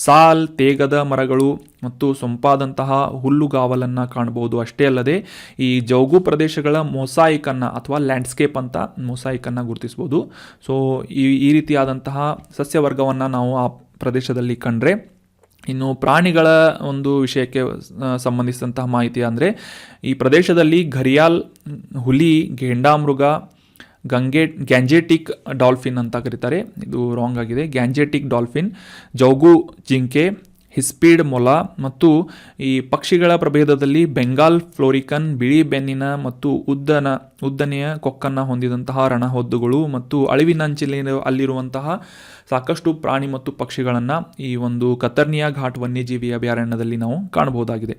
ಸಾಲ್, ತೇಗದ ಮರಗಳು ಮತ್ತು ಸೊಂಪಾದಂತಹ ಹುಲ್ಲುಗಾವಲನ್ನು ಕಾಣ್ಬೋದು. ಅಷ್ಟೇ ಅಲ್ಲದೆ ಈ ಜೌಗು ಪ್ರದೇಶಗಳ ಮೊಸಾಯಿಕನ್ನು ಅಥವಾ ಲ್ಯಾಂಡ್ಸ್ಕೇಪ್ ಅಂತ ಮೊಸಾಯಿಕನ್ನು ಗುರುತಿಸ್ಬೋದು. ಸೊ ಈ ರೀತಿಯಾದಂತಹ ಸಸ್ಯವರ್ಗವನ್ನು ನಾವು ಆ ಪ್ರದೇಶದಲ್ಲಿ ಕಂಡ್ರೆ, ಇನ್ನು ಪ್ರಾಣಿಗಳ ಒಂದು ವಿಷಯಕ್ಕೆ ಸಂಬಂಧಿಸಿದಂತಹ ಮಾಹಿತಿ ಅಂದರೆ, ಈ ಪ್ರದೇಶದಲ್ಲಿ ಘರಿಯಾಲ್ ಹುಲಿ, ಗೆಂಡಾಮೃಗ, ಗ್ಯಾಂಜೆಟಿಕ್ ಡಾಲ್ಫಿನ್ ಅಂತ ಕರೀತಾರೆ, ಇದು ರಾಂಗ್ ಆಗಿದೆ, ಗ್ಯಾಂಜೆಟಿಕ್ ಡಾಲ್ಫಿನ್, ಜೌಗು ಜಿಂಕೆ, ಹಿಸ್ಪೀಡ್ ಮೊಲ ಮತ್ತು ಈ ಪಕ್ಷಿಗಳ ಪ್ರಭೇದದಲ್ಲಿ ಬೆಂಗಾಲ್ ಫ್ಲೋರಿಕನ್, ಬಿಳಿ ಬೆನ್ನಿನ ಮತ್ತು ಉದ್ದನೆಯ ಕೊಕ್ಕನ್ನು ಹೊಂದಿದಂತಹ ರಣಹೊದ್ದುಗಳು ಮತ್ತು ಅಳಿವಿನಂಚಿನಲ್ಲಿರುವಂತಹ ಸಾಕಷ್ಟು ಪ್ರಾಣಿ ಮತ್ತು ಪಕ್ಷಿಗಳನ್ನು ಈ ಒಂದು ಕತರ್ನಿಯಾ ಘಾಟ್ ವನ್ಯಜೀವಿ ಅಭಯಾರಣ್ಯದಲ್ಲಿ ನಾವು ಕಾಣಬಹುದಾಗಿದೆ.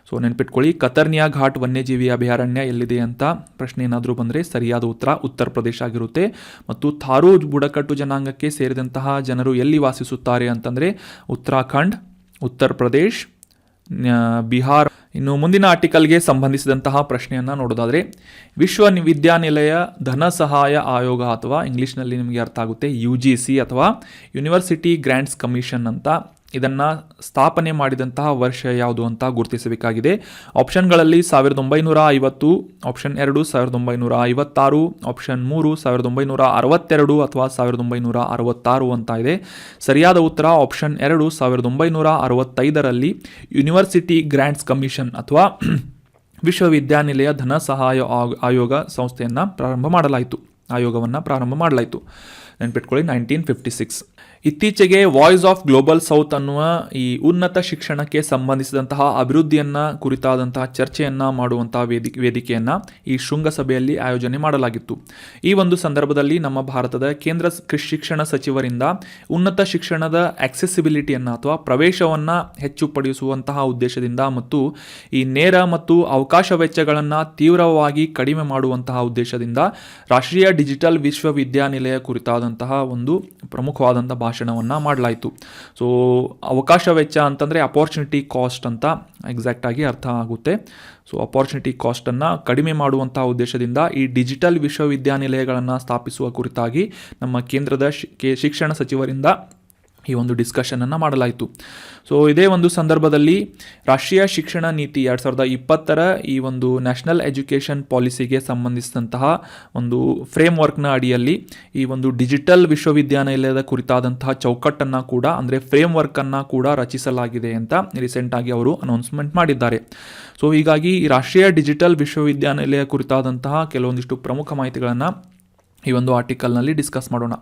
ಸೊ ನೆನ್ಪಿಟ್ಕೊಳ್ಳಿ, ಕತರ್ನಿಯಾ ಘಾಟ್ ವನ್ಯಜೀವಿ ಅಭಯಾರಣ್ಯ ಎಲ್ಲಿದೆ ಅಂತ ಪ್ರಶ್ನೆ ಏನಾದರೂ ಬಂದರೆ ಸರಿಯಾದ ಉತ್ತರ ಪ್ರದೇಶ ಆಗಿರುತ್ತೆ. ಮತ್ತು ಥಾರೂ ಬುಡಕಟ್ಟು ಜನಾಂಗಕ್ಕೆ ಸೇರಿದಂತಹ ಜನರು ಎಲ್ಲಿ ವಾಸಿಸುತ್ತಾರೆ ಅಂತಂದರೆ ಉತ್ತರಾಖಂಡ್, ಉತ್ತರ ಪ್ರದೇಶ್, ಬಿಹಾರ್. ಇನ್ನು ಮುಂದಿನ ಆರ್ಟಿಕಲ್ಗೆ ಸಂಬಂಧಿಸಿದಂತಹ ಪ್ರಶ್ನೆಯನ್ನು ನೋಡೋದಾದರೆ, ವಿಶ್ವವಿದ್ಯಾನಿಲಯ ಧನ ಸಹಾಯ ಆಯೋಗ ಅಥವಾ ಇಂಗ್ಲೀಷ್ನಲ್ಲಿ ನಿಮಗೆ ಅರ್ಥ ಆಗುತ್ತೆ UGC ಅಥವಾ ಯೂನಿವರ್ಸಿಟಿ ಗ್ರ್ಯಾಂಟ್ಸ್ ಕಮಿಷನ್ ಅಂತ, ಇದನ್ನು ಸ್ಥಾಪನೆ ಮಾಡಿದಂತಹ ವರ್ಷ ಯಾವುದು ಅಂತ ಗುರುತಿಸಬೇಕಾಗಿದೆ. ಆಪ್ಷನ್ಗಳಲ್ಲಿ 1950, ಆಪ್ಷನ್ 2 1956, ಆಪ್ಷನ್ 3 1962 ಅಥವಾ 1966 ಅಂತ ಇದೆ. ಸರಿಯಾದ ಉತ್ತರ ಆಪ್ಷನ್ 2 1965ರಲ್ಲಿ ಯೂನಿವರ್ಸಿಟಿ ಗ್ರ್ಯಾಂಟ್ಸ್ ಕಮಿಷನ್ ಅಥವಾ ವಿಶ್ವವಿದ್ಯಾನಿಲಯ ಧನ ಸಹಾಯ ಆಯೋಗ ಸಂಸ್ಥೆಯನ್ನು ಆಯೋಗವನ್ನು ಪ್ರಾರಂಭ ಮಾಡಲಾಯಿತು. ನೆನ್ಪಿಟ್ಕೊಳ್ಳಿ, 1956. ಇತ್ತೀಚೆಗೆ ವಾಯ್ಸ್ ಆಫ್ ಗ್ಲೋಬಲ್ ಸೌತ್ ಅನ್ನುವ ಈ ಉನ್ನತ ಶಿಕ್ಷಣಕ್ಕೆ ಸಂಬಂಧಿಸಿದಂತಹ ಅಭಿವೃದ್ಧಿಯನ್ನು ಕುರಿತಾದಂತಹ ಚರ್ಚೆಯನ್ನು ಮಾಡುವಂತಹ ವೇದಿಕೆಯನ್ನು ಈ ಶೃಂಗಸಭೆಯಲ್ಲಿ ಆಯೋಜನೆ ಮಾಡಲಾಗಿತ್ತು. ಈ ಒಂದು ಸಂದರ್ಭದಲ್ಲಿ ನಮ್ಮ ಭಾರತದ ಕೇಂದ್ರ ಶಿಕ್ಷಣ ಸಚಿವರಿಂದ ಉನ್ನತ ಶಿಕ್ಷಣದ ಆಕ್ಸೆಸಿಬಿಲಿಟಿಯನ್ನು ಅಥವಾ ಪ್ರವೇಶವನ್ನು ಹೆಚ್ಚುಪಡಿಸುವಂತಹ ಉದ್ದೇಶದಿಂದ ಮತ್ತು ಈ ನೇರ ಮತ್ತು ಅವಕಾಶ ವೆಚ್ಚಗಳನ್ನು ತೀವ್ರವಾಗಿ ಕಡಿಮೆ ಮಾಡುವಂತಹ ಉದ್ದೇಶದಿಂದ ರಾಷ್ಟ್ರೀಯ ಡಿಜಿಟಲ್ ವಿಶ್ವವಿದ್ಯಾನಿಲಯ ಕುರಿತಾದಂತಹ ಒಂದು ಪ್ರಮುಖವಾದಂಥ ಭಾಷಣವನ್ನು ಮಾಡಲಾಯಿತು. ಸೊ ಅವಕಾಶ ವೆಚ್ಚ ಅಂತಂದರೆ ಅಪಾರ್ಚುನಿಟಿ ಕಾಸ್ಟ್ ಅಂತ ಎಕ್ಸಾಕ್ಟಾಗಿ ಅರ್ಥ ಆಗುತ್ತೆ. ಸೊ ಅಪಾರ್ಚುನಿಟಿ ಕಾಸ್ಟನ್ನು ಕಡಿಮೆ ಮಾಡುವಂಥ ಉದ್ದೇಶದಿಂದ ಈ ಡಿಜಿಟಲ್ ವಿಶ್ವವಿದ್ಯಾನಿಲಯಗಳನ್ನು ಸ್ಥಾಪಿಸುವ ಕುರಿತಾಗಿ ನಮ್ಮ ಕೇಂದ್ರದ ಶಿಕ್ಷಣ ಸಚಿವರಿಂದ ಈ ಒಂದು ಡಿಸ್ಕಷನನ್ನು ಮಾಡಲಾಯಿತು. ಸೊ ಇದೇ ಒಂದು ಸಂದರ್ಭದಲ್ಲಿ ರಾಷ್ಟ್ರೀಯ ಶಿಕ್ಷಣ ನೀತಿ 2020ರ ಈ ಒಂದು ನ್ಯಾಷನಲ್ ಎಜುಕೇಷನ್ ಪಾಲಿಸಿಗೆ ಸಂಬಂಧಿಸಿದಂತಹ ಒಂದು ಫ್ರೇಮ್ವರ್ಕ್ನ ಅಡಿಯಲ್ಲಿ ಈ ಒಂದು ಡಿಜಿಟಲ್ ವಿಶ್ವವಿದ್ಯಾನಿಲಯದ ಕುರಿತಾದಂತಹ ಚೌಕಟ್ಟನ್ನು ಕೂಡ ಅಂದರೆ ಫ್ರೇಮ್ವರ್ಕನ್ನು ಕೂಡ ರಚಿಸಲಾಗಿದೆ ಅಂತ ರೀಸೆಂಟಾಗಿ ಅವರು ಅನೌನ್ಸ್ಮೆಂಟ್ ಮಾಡಿದ್ದಾರೆ. ಸೊ ಹೀಗಾಗಿ ಈ ರಾಷ್ಟ್ರೀಯ ಡಿಜಿಟಲ್ ವಿಶ್ವವಿದ್ಯಾನಿಲಯ ಕುರಿತಾದಂತಹ ಕೆಲವೊಂದಿಷ್ಟು ಪ್ರಮುಖ ಮಾಹಿತಿಗಳನ್ನು ಈ ಒಂದು ಆರ್ಟಿಕಲ್ನಲ್ಲಿ ಡಿಸ್ಕಸ್ ಮಾಡೋಣ.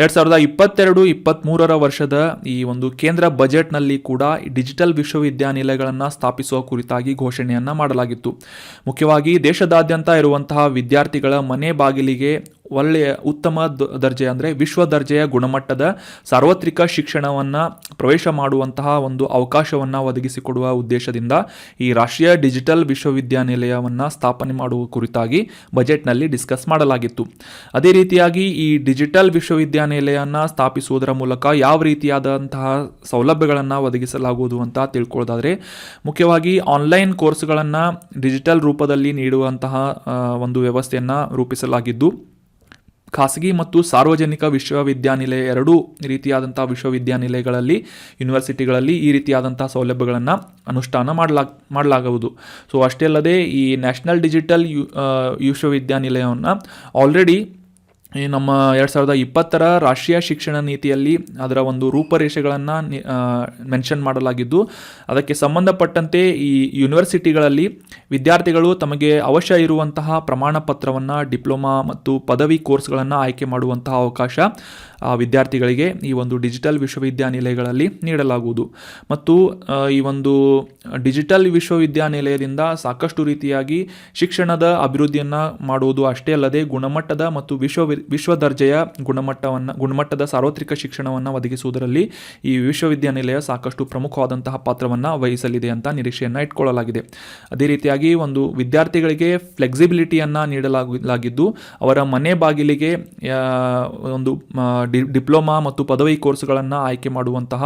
2022-23 ವರ್ಷದ ಈ ಒಂದು ಕೇಂದ್ರ ಬಜೆಟ್ನಲ್ಲಿ ಕೂಡ ಡಿಜಿಟಲ್ ವಿಶ್ವವಿದ್ಯಾನಿಲಯಗಳನ್ನು ಸ್ಥಾಪಿಸುವ ಕುರಿತಾಗಿ ಘೋಷಣೆಯನ್ನು ಮಾಡಲಾಗಿತ್ತು. ಮುಖ್ಯವಾಗಿ ದೇಶದಾದ್ಯಂತ ಇರುವಂತಹ ವಿದ್ಯಾರ್ಥಿಗಳ ಮನೆ ಬಾಗಿಲಿಗೆ ಒಳ್ಳೆಯ ಉತ್ತಮ ದರ್ಜೆ ಅಂದರೆ ವಿಶ್ವ ದರ್ಜೆಯ ಗುಣಮಟ್ಟದ ಸಾರ್ವತ್ರಿಕ ಶಿಕ್ಷಣವನ್ನು ಪ್ರವೇಶ ಮಾಡುವಂತಹ ಒಂದು ಅವಕಾಶವನ್ನು ಒದಗಿಸಿಕೊಡುವ ಉದ್ದೇಶದಿಂದ ಈ ರಾಷ್ಟ್ರೀಯ ಡಿಜಿಟಲ್ ವಿಶ್ವವಿದ್ಯಾನಿಲಯವನ್ನು ಸ್ಥಾಪನೆ ಮಾಡುವ ಕುರಿತಾಗಿ ಬಜೆಟ್ನಲ್ಲಿ ಡಿಸ್ಕಸ್ ಮಾಡಲಾಗಿತ್ತು. ಅದೇ ರೀತಿಯಾಗಿ ಈ ಡಿಜಿಟಲ್ ವಿಶ್ವವಿದ್ಯಾನಿಲಯವನ್ನು ಸ್ಥಾಪಿಸುವುದರ ಮೂಲಕ ಯಾವ ರೀತಿಯಾದಂತಹ ಸೌಲಭ್ಯಗಳನ್ನು ಒದಗಿಸಲಾಗುವುದು ಅಂತ ತಿಳ್ಕೊಳ್ಳೋದಾದರೆ, ಮುಖ್ಯವಾಗಿ ಆನ್ಲೈನ್ ಕೋರ್ಸ್ಗಳನ್ನು ಡಿಜಿಟಲ್ ರೂಪದಲ್ಲಿ ನೀಡುವಂತಹ ಒಂದು ವ್ಯವಸ್ಥೆಯನ್ನು ರೂಪಿಸಲಾಗಿದ್ದು, ಖಾಸಗಿ ಮತ್ತು ಸಾರ್ವಜನಿಕ ವಿಶ್ವವಿದ್ಯಾನಿಲಯ ಎರಡೂ ರೀತಿಯಾದಂಥ ವಿಶ್ವವಿದ್ಯಾನಿಲಯಗಳಲ್ಲಿ ಯೂನಿವರ್ಸಿಟಿಗಳಲ್ಲಿ ಈ ರೀತಿಯಾದಂಥ ಸೌಲಭ್ಯಗಳನ್ನು ಅನುಷ್ಠಾನ ಮಾಡಲಾಗುವುದು. ಸೊ ಅಷ್ಟೇ ಅಲ್ಲದೆ ಈ ನ್ಯಾಷನಲ್ ಡಿಜಿಟಲ್ ವಿಶ್ವವಿದ್ಯಾನಿಲಯವನ್ನು ಆಲ್ರೆಡಿ ನಮ್ಮ 2020ರ ರಾಷ್ಟ್ರೀಯ ಶಿಕ್ಷಣ ನೀತಿಯಲ್ಲಿ ಅದರ ಒಂದು ರೂಪರೇಷೆಗಳನ್ನು ಮೆನ್ಷನ್ ಮಾಡಲಾಗಿದ್ದು, ಅದಕ್ಕೆ ಸಂಬಂಧಪಟ್ಟಂತೆ ಈ ಯೂನಿವರ್ಸಿಟಿಗಳಲ್ಲಿ ವಿದ್ಯಾರ್ಥಿಗಳು ತಮಗೆ ಅವಶ್ಯ ಇರುವಂತಹ ಪ್ರಮಾಣ ಪತ್ರವನ್ನು, ಡಿಪ್ಲೊಮಾ ಮತ್ತು ಪದವಿ ಕೋರ್ಸ್ಗಳನ್ನು ಆಯ್ಕೆ ಮಾಡುವಂತಹ ಅವಕಾಶ ವಿದ್ಯಾರ್ಥಿಗಳಿಗೆ ಈ ಒಂದು ಡಿಜಿಟಲ್ ವಿಶ್ವವಿದ್ಯಾನಿಲಯಗಳಲ್ಲಿ ನೀಡಲಾಗುವುದು. ಮತ್ತು ಈ ಒಂದು ಡಿಜಿಟಲ್ ವಿಶ್ವವಿದ್ಯಾನಿಲಯದಿಂದ ಸಾಕಷ್ಟು ರೀತಿಯಾಗಿ ಶಿಕ್ಷಣದ ಅಭಿವೃದ್ಧಿಯನ್ನು ಮಾಡುವುದು ಅಷ್ಟೇ ಅಲ್ಲದೆ ಗುಣಮಟ್ಟದ ಮತ್ತು ವಿಶ್ವ ದರ್ಜೆಯ ಗುಣಮಟ್ಟದ ಸಾರ್ವತ್ರಿಕ ಶಿಕ್ಷಣವನ್ನು ಒದಗಿಸುವುದರಲ್ಲಿ ಈ ವಿಶ್ವವಿದ್ಯಾನಿಲಯ ಸಾಕಷ್ಟು ಪ್ರಮುಖವಾದಂತಹ ಪಾತ್ರವನ್ನು ವಹಿಸಲಿದೆ ಅಂತ ನಿರೀಕ್ಷೆಯನ್ನು ಇಟ್ಕೊಳ್ಳಲಾಗಿದೆ. ಅದೇ ರೀತಿಯಾಗಿ ಒಂದು ವಿದ್ಯಾರ್ಥಿಗಳಿಗೆ ಫ್ಲೆಕ್ಸಿಬಿಲಿಟಿಯನ್ನು ನೀಡಲಾಗಿದ್ದು ಅವರ ಮನೆ ಬಾಗಿಲಿಗೆ ಒಂದು ಡಿಪ್ಲೊಮಾ ಮತ್ತು ಪದವಿ ಕೋರ್ಸ್ಗಳನ್ನು ಆಯ್ಕೆ ಮಾಡುವಂತಹ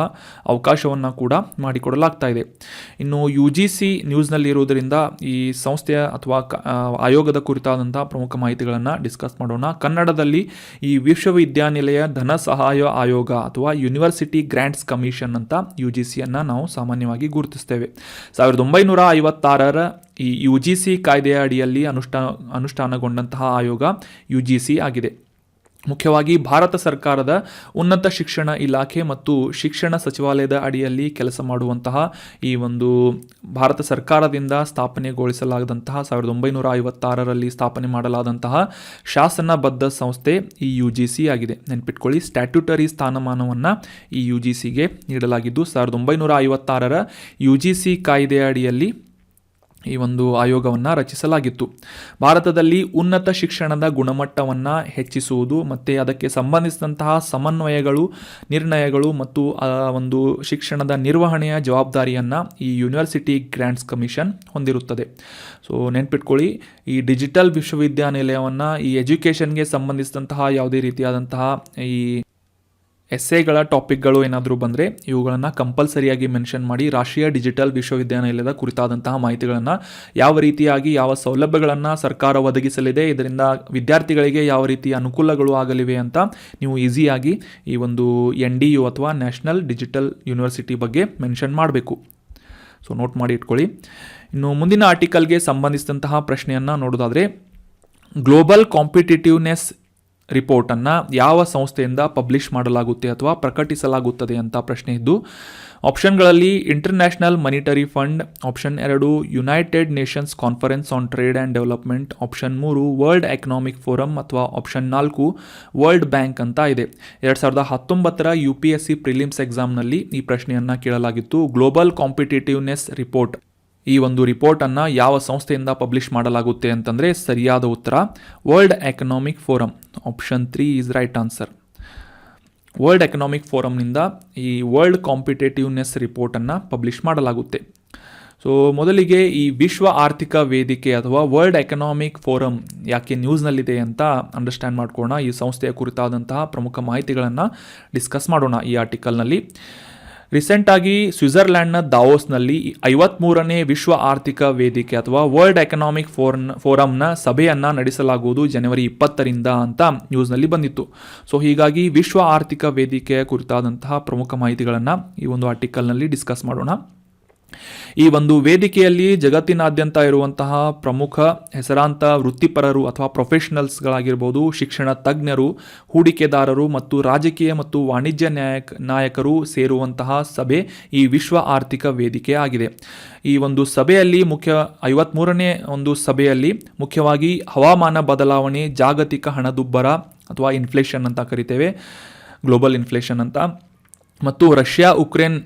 ಅವಕಾಶವನ್ನು ಕೂಡ ಮಾಡಿಕೊಡಲಾಗ್ತಾ ಇದೆ. ಇನ್ನು UGC ನ್ಯೂಸ್ನಲ್ಲಿ ಇರುವುದರಿಂದ ಈ ಸಂಸ್ಥೆಯ ಅಥವಾ ಆಯೋಗದ ಕುರಿತಾದಂತಹ ಪ್ರಮುಖ ಮಾಹಿತಿಗಳನ್ನು ಡಿಸ್ಕಸ್ ಮಾಡೋಣ. ಕನ್ನಡದಲ್ಲಿ ಈ ವಿಶ್ವವಿದ್ಯಾನಿಲಯ ಧನ ಸಹಾಯ ಆಯೋಗ ಅಥವಾ ಯೂನಿವರ್ಸಿಟಿ ಗ್ರ್ಯಾಂಟ್ಸ್ ಕಮಿಷನ್ ಅಂತ UGCಯನ್ನು ನಾವು ಸಾಮಾನ್ಯವಾಗಿ ಗುರುತಿಸ್ತೇವೆ. 1956ರ ಈ UGC ಕಾಯ್ದೆಯ ಅಡಿಯಲ್ಲಿ ಅನುಷ್ಠಾನಗೊಂಡಂತಹ ಆಯೋಗ UGC ಆಗಿದೆ. ಮುಖ್ಯವಾಗಿ ಭಾರತ ಸರ್ಕಾರದ ಉನ್ನತ ಶಿಕ್ಷಣ ಇಲಾಖೆ ಮತ್ತು ಶಿಕ್ಷಣ ಸಚಿವಾಲಯದ ಅಡಿಯಲ್ಲಿ ಕೆಲಸ ಮಾಡುವಂತಹ ಈ ಒಂದು ಭಾರತ ಸರ್ಕಾರದಿಂದ ಸ್ಥಾಪನೆಗೊಳಿಸಲಾದಂತಹ 1956ರಲ್ಲಿ ಸ್ಥಾಪನೆ ಮಾಡಲಾದಂತಹ ಶಾಸನಬದ್ಧ ಸಂಸ್ಥೆ ಈ UGC ಆಗಿದೆ. ನೆನ್ಪಿಟ್ಕೊಳ್ಳಿ, ಸ್ಟ್ಯಾಟ್ಯೂಟರಿ ಸ್ಥಾನಮಾನವನ್ನು ಈ UGCಗೆ ನೀಡಲಾಗಿದ್ದು 1956ರ UGC ಕಾಯ್ದೆಯ ಅಡಿಯಲ್ಲಿ ಈ ಒಂದು ಆಯೋಗವನ್ನು ರಚಿಸಲಾಗಿತ್ತು. ಭಾರತದಲ್ಲಿ ಉನ್ನತ ಶಿಕ್ಷಣದ ಗುಣಮಟ್ಟವನ್ನು ಹೆಚ್ಚಿಸುವುದು ಮತ್ತು ಅದಕ್ಕೆ ಸಂಬಂಧಿಸಿದಂತಹ ಸಮನ್ವಯಗಳು, ನಿರ್ಣಯಗಳು ಮತ್ತು ಒಂದು ಶಿಕ್ಷಣದ ನಿರ್ವಹಣೆಯ ಜವಾಬ್ದಾರಿಯನ್ನು ಈ ಯೂನಿವರ್ಸಿಟಿ ಗ್ರ್ಯಾಂಟ್ಸ್ ಕಮಿಷನ್ ಹೊಂದಿರುತ್ತದೆ. ಸೊ ನೆನ್ಪಿಟ್ಕೊಳ್ಳಿ, ಈ ಡಿಜಿಟಲ್ ವಿಶ್ವವಿದ್ಯಾನಿಲಯವನ್ನು ಈ ಎಜುಕೇಷನ್ಗೆ ಸಂಬಂಧಿಸಿದಂತಹ ಯಾವುದೇ ರೀತಿಯಾದಂತಹ ಈ ಎಸ್ಸೆಗಳ ಟಾಪಿಕ್ಗಳು ಏನಾದರೂ ಬಂದರೆ ಇವುಗಳನ್ನು ಕಂಪಲ್ಸರಿಯಾಗಿ ಮೆನ್ಷನ್ ಮಾಡಿ ರಾಷ್ಟ್ರೀಯ ಡಿಜಿಟಲ್ ವಿಶ್ವವಿದ್ಯಾನಿಲಯದ ಕುರಿತಾದಂತಹ ಮಾಹಿತಿಗಳನ್ನು, ಯಾವ ರೀತಿಯಾಗಿ ಯಾವ ಸೌಲಭ್ಯಗಳನ್ನು ಸರ್ಕಾರ ಒದಗಿಸಲಿದೆ, ಇದರಿಂದ ವಿದ್ಯಾರ್ಥಿಗಳಿಗೆ ಯಾವ ರೀತಿಯ ಅನುಕೂಲಗಳು ಆಗಲಿವೆ ಅಂತ ನೀವು ಈಸಿಯಾಗಿ ಈ ಒಂದು NDU ಅಥವಾ ನ್ಯಾಷನಲ್ ಡಿಜಿಟಲ್ ಯೂನಿವರ್ಸಿಟಿ ಬಗ್ಗೆ ಮೆನ್ಷನ್ ಮಾಡಬೇಕು. ಸೊ ನೋಟ್ ಮಾಡಿ ಇಟ್ಕೊಳ್ಳಿ. ಇನ್ನು ಮುಂದಿನ ಆರ್ಟಿಕಲ್ಗೆ ಸಂಬಂಧಿಸಿದಂತಹ ಪ್ರಶ್ನೆಯನ್ನು ನೋಡೋದಾದರೆ, ಗ್ಲೋಬಲ್ ಕಾಂಪಿಟೇಟಿವ್ನೆಸ್ ರಿಪೋರ್ಟನ್ನು ಯಾವ ಸಂಸ್ಥೆಯಿಂದ ಪಬ್ಲಿಷ್ ಮಾಡಲಾಗುತ್ತೆ ಅಥವಾ ಪ್ರಕಟಿಸಲಾಗುತ್ತದೆ ಅಂತ ಪ್ರಶ್ನೆ ಇದ್ದು, ಆಪ್ಷನ್ಗಳಲ್ಲಿ International Monetary Fund, option 2 United Nations Conference on Trade and Development, option 3 World Economic Forum ಅಥವಾ ಆಪ್ಷನ್ 4 ವರ್ಲ್ಡ್ ಬ್ಯಾಂಕ್ ಅಂತ ಇದೆ. 2019ರ UPSC ಪ್ರಿಲಿಮ್ಸ್ ಎಕ್ಸಾಮ್ನಲ್ಲಿ ಈ ಪ್ರಶ್ನೆಯನ್ನು ಕೇಳಲಾಗಿತ್ತು. ಗ್ಲೋಬಲ್ ಕಾಂಪಿಟೇಟಿವ್ನೆಸ್ ರಿಪೋರ್ಟ್, ಈ ಒಂದು ರಿಪೋರ್ಟನ್ನು ಯಾವ ಸಂಸ್ಥೆಯಿಂದ ಪಬ್ಲಿಷ್ ಮಾಡಲಾಗುತ್ತೆ ಅಂತಂದರೆ ಸರಿಯಾದ ಉತ್ತರ World Economic Forum. Option 3 is right answer. World Economic ಫೋರಮ್ನಿಂದ ಈ ವರ್ಲ್ಡ್ ಕಾಂಪಿಟೇಟಿವ್ನೆಸ್ ರಿಪೋರ್ಟನ್ನು ಪಬ್ಲಿಷ್ ಮಾಡಲಾಗುತ್ತೆ. ಸೊ ಮೊದಲಿಗೆ ಈ ವಿಶ್ವ ಆರ್ಥಿಕ ವೇದಿಕೆ ಅಥವಾ ವರ್ಲ್ಡ್ ಎಕನಾಮಿಕ್ ಫೋರಮ್ ಯಾಕೆ ನ್ಯೂಸ್ನಲ್ಲಿದೆ ಅಂತ ಅಂಡರ್ಸ್ಟ್ಯಾಂಡ್ ಮಾಡ್ಕೊಳ್ಳೋಣ. ಈ ಸಂಸ್ಥೆಯ ಕುರಿತಾದಂತಹ ಪ್ರಮುಖ ಮಾಹಿತಿಗಳನ್ನು ಡಿಸ್ಕಸ್ ಮಾಡೋಣ ಈ ಆರ್ಟಿಕಲ್ನಲ್ಲಿ. ರೀಸೆಂಟಾಗಿ ಸ್ವಿಟ್ಜರ್ಲ್ಯಾಂಡ್ನ ದಾವೋಸ್ನಲ್ಲಿ 53ನೇ ವಿಶ್ವ ಆರ್ಥಿಕ ವೇದಿಕೆ ಅಥವಾ ವರ್ಲ್ಡ್ ಎಕನಾಮಿಕ್ ಫೋರಮ್ನ ಸಭೆಯನ್ನು ನಡೆಸಲಾಗುವುದು ಜನವರಿ 20ರಿಂದ ಅಂತ ನ್ಯೂಸ್ನಲ್ಲಿ ಬಂದಿತ್ತು. ಸೊ ಹೀಗಾಗಿ ವಿಶ್ವ ಆರ್ಥಿಕ ವೇದಿಕೆಯ ಕುರಿತಾದಂತಹ ಪ್ರಮುಖ ಮಾಹಿತಿಗಳನ್ನು ಈ ಒಂದು ಆರ್ಟಿಕಲ್ನಲ್ಲಿ ಡಿಸ್ಕಸ್ ಮಾಡೋಣ. ಈ ಒಂದು ವೇದಿಕೆಯಲ್ಲಿ ಜಗತ್ತಿನಾದ್ಯಂತ ಇರುವಂತಹ ಪ್ರಮುಖ ಹೆಸರಾಂತ ವೃತ್ತಿಪರರು ಅಥವಾ ಪ್ರೊಫೆಷನಲ್ಸ್ಗಳಾಗಿರ್ಬೋದು, ಶಿಕ್ಷಣ ತಜ್ಞರು, ಹೂಡಿಕೆದಾರರು ಮತ್ತು ರಾಜಕೀಯ ಮತ್ತು ವಾಣಿಜ್ಯ ನಾಯಕರು ಸೇರುವಂತಹ ಸಭೆ ಈ ವಿಶ್ವ ಆರ್ಥಿಕ ವೇದಿಕೆ ಆಗಿದೆ. ಈ ಒಂದು ಸಭೆಯಲ್ಲಿ 53ನೇ ಒಂದು ಸಭೆಯಲ್ಲಿ ಮುಖ್ಯವಾಗಿ ಹವಾಮಾನ ಬದಲಾವಣೆ, ಜಾಗತಿಕ ಹಣದುಬ್ಬರ ಅಥವಾ ಇನ್ಫ್ಲೇಷನ್ ಅಂತ ಕರಿತೇವೆ, ಗ್ಲೋಬಲ್ ಇನ್ಫ್ಲೇಷನ್ ಅಂತ, ಮತ್ತು ರಷ್ಯಾ ಉಕ್ರೇನ್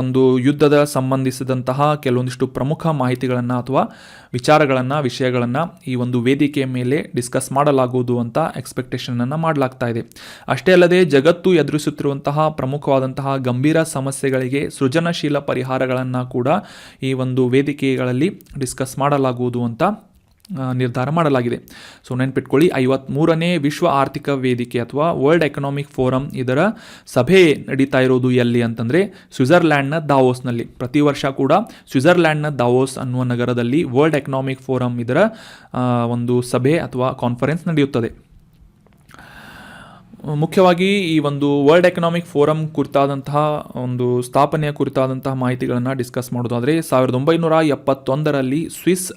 ಒಂದು ಯುದ್ಧದ ಸಂಬಂಧಿಸಿದಂತಹ ಕೆಲವೊಂದಿಷ್ಟು ಪ್ರಮುಖ ಮಾಹಿತಿಗಳನ್ನು ಅಥವಾ ವಿಷಯಗಳನ್ನು ಈ ಒಂದು ವೇದಿಕೆಯ ಮೇಲೆ ಡಿಸ್ಕಸ್ ಮಾಡಲಾಗುವುದು ಅಂತ ಎಕ್ಸ್ಪೆಕ್ಟೇಷನನ್ನು ಮಾಡಲಾಗ್ತಾ ಇದೆ. ಅಷ್ಟೇ ಅಲ್ಲದೆ ಜಗತ್ತು ಎದುರಿಸುತ್ತಿರುವಂತಹ ಪ್ರಮುಖವಾದಂತಹ ಗಂಭೀರ ಸಮಸ್ಯೆಗಳಿಗೆ ಸೃಜನಶೀಲ ಪರಿಹಾರಗಳನ್ನು ಕೂಡ ಈ ಒಂದು ವೇದಿಕೆಗಳಲ್ಲಿ ಡಿಸ್ಕಸ್ ಮಾಡಲಾಗುವುದು ಅಂತ ನಿರ್ಧಾರ ಮಾಡಲಾಗಿದೆ. ಸೊ ನೆನ್ಪಿಟ್ಕೊಳ್ಳಿ, 53ನೇ ವಿಶ್ವ ಆರ್ಥಿಕ ವೇದಿಕೆ ಅಥವಾ ವರ್ಲ್ಡ್ ಎಕನಾಮಿಕ್ ಫೋರಮ್ ಇದರ ಸಭೆ ನಡೀತಾ ಇರೋದು ಎಲ್ಲಿ ಅಂತಂದರೆ ಸ್ವಿಟ್ಜರ್ಲ್ಯಾಂಡ್ನ ದಾವೋಸ್ನಲ್ಲಿ. ಪ್ರತಿ ವರ್ಷ ಕೂಡ ಸ್ವಿಟ್ಜರ್ಲ್ಯಾಂಡ್ನ ದಾವೋಸ್ ಅನ್ನುವ ನಗರದಲ್ಲಿ ವರ್ಲ್ಡ್ ಎಕನಾಮಿಕ್ ಫೋರಮ್ ಇದರ ಒಂದು ಸಭೆ ಅಥವಾ ಕಾನ್ಫರೆನ್ಸ್ ನಡೆಯುತ್ತದೆ. ಮುಖ್ಯವಾಗಿ ಈ ಒಂದು ವರ್ಲ್ಡ್ ಎಕನಾಮಿಕ್ ಫೋರಮ್ ಕುರಿತಾದಂತಹ ಒಂದು ಸ್ಥಾಪನೆಯ ಕುರಿತಾದಂತಹ ಮಾಹಿತಿಗಳನ್ನು ಡಿಸ್ಕಸ್ ಮಾಡೋದಾದರೆ 1971ರಲ್ಲಿ ಸ್ವಿಸ್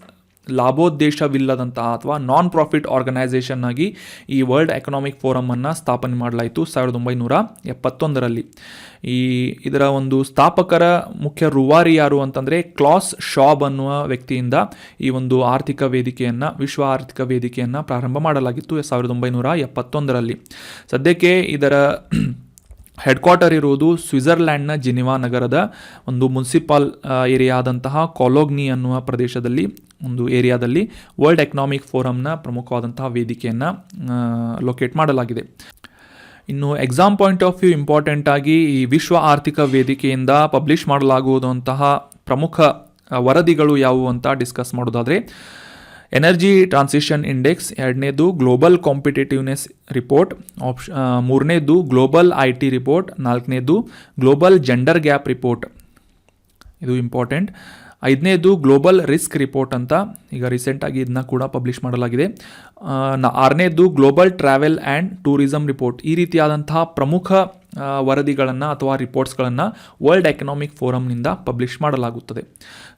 ಲಾಭೋದ್ದೇಶವಿಲ್ಲದಂತಹ ಅಥವಾ ನಾನ್ ಪ್ರಾಫಿಟ್ ಆರ್ಗನೈಸೇಷನ್ ಆಗಿ ಈ ವರ್ಲ್ಡ್ ಎಕನಾಮಿಕ್ ಫೋರಮನ್ನು ಸ್ಥಾಪನೆ ಮಾಡಲಾಯಿತು 1971ರಲ್ಲಿ. ಇದರ ಒಂದು ಸ್ಥಾಪಕರ ಮುಖ್ಯ ರೂವಾರಿ ಯಾರು ಅಂತಂದರೆ ಕ್ಲಾಸ್ ಶಾಬ್ ಅನ್ನುವ ವ್ಯಕ್ತಿಯಿಂದ ಈ ಒಂದು ಆರ್ಥಿಕ ವೇದಿಕೆಯನ್ನು, ವಿಶ್ವ ಆರ್ಥಿಕ ವೇದಿಕೆಯನ್ನು ಪ್ರಾರಂಭ ಮಾಡಲಾಗಿತ್ತು 1971ರಲ್ಲಿ. ಸದ್ಯಕ್ಕೆ ಇದರ ಹೆಡ್ ಕ್ವಾರ್ಟರ್ ಇರುವುದು ಸ್ವಿಟ್ಜರ್ಲ್ಯಾಂಡ್ನ ಜಿನಿವಾ ನಗರದ ಒಂದು ಮುನ್ಸಿಪಲ್ ಏರಿಯಾ ಆದಂತಹ ಕಾಲೋಗ್ನಿ ಅನ್ನುವ ಪ್ರದೇಶದಲ್ಲಿ ಒಂದು ಏರಿಯಾದಲ್ಲಿ ವರ್ಲ್ಡ್ ಎಕನಾಮಿಕ್ ಫೋರಮ್ನ ಪ್ರಮುಖವಾದಂತಹ ವೇದಿಕೆಯನ್ನು ಲೊಕೇಟ್ ಮಾಡಲಾಗಿದೆ. ಇನ್ನು exam point of view important ಆಗಿ ಈ ವಿಶ್ವ ಆರ್ಥಿಕ ವೇದಿಕೆಯಿಂದ ಪಬ್ಲಿಷ್ ಮಾಡಲಾಗುವುದಂತಹ ಪ್ರಮುಖ ವರದಿಗಳು ಯಾವುವು ಅಂತ ಡಿಸ್ಕಸ್ ಮಾಡೋದಾದರೆ, ಎನರ್ಜಿ ಟ್ರಾನ್ಸಿಷನ್ ಇಂಡೆಕ್ಸ್, ಎರಡನೇದು ಗ್ಲೋಬಲ್ ಕಾಂಪಿಟೇಟಿವ್ನೆಸ್ ರಿಪೋರ್ಟ್, ಮೂರನೇದು ಗ್ಲೋಬಲ್ IT ರಿಪೋರ್ಟ್, ನಾಲ್ಕನೇದು ಗ್ಲೋಬಲ್ ಜೆಂಡರ್ ಗ್ಯಾಪ್ ರಿಪೋರ್ಟ್, ಇದು ಇಂಪಾರ್ಟೆಂಟ್. ಐದನೇದು ಗ್ಲೋಬಲ್ ರಿಸ್ಕ್ ರಿಪೋರ್ಟ್ ಅಂತ ಈಗ ರೀಸೆಂಟಾಗಿ ಇದನ್ನ ಕೂಡ ಪಬ್ಲಿಷ್ ಮಾಡಲಾಗಿದೆ. ಆರನೇದು global travel and tourism report. ಈ ರೀತಿಯಾದಂತಹ ಪ್ರಮುಖ ವರದಿಗಳನ್ನು ಅಥವಾ ರಿಪೋರ್ಟ್ಸ್ಗಳನ್ನು ವರ್ಲ್ಡ್ ಎಕನಾಮಿಕ್ ಫೋರಮ್ನಿಂದ ಪಬ್ಲಿಷ್ ಮಾಡಲಾಗುತ್ತದೆ.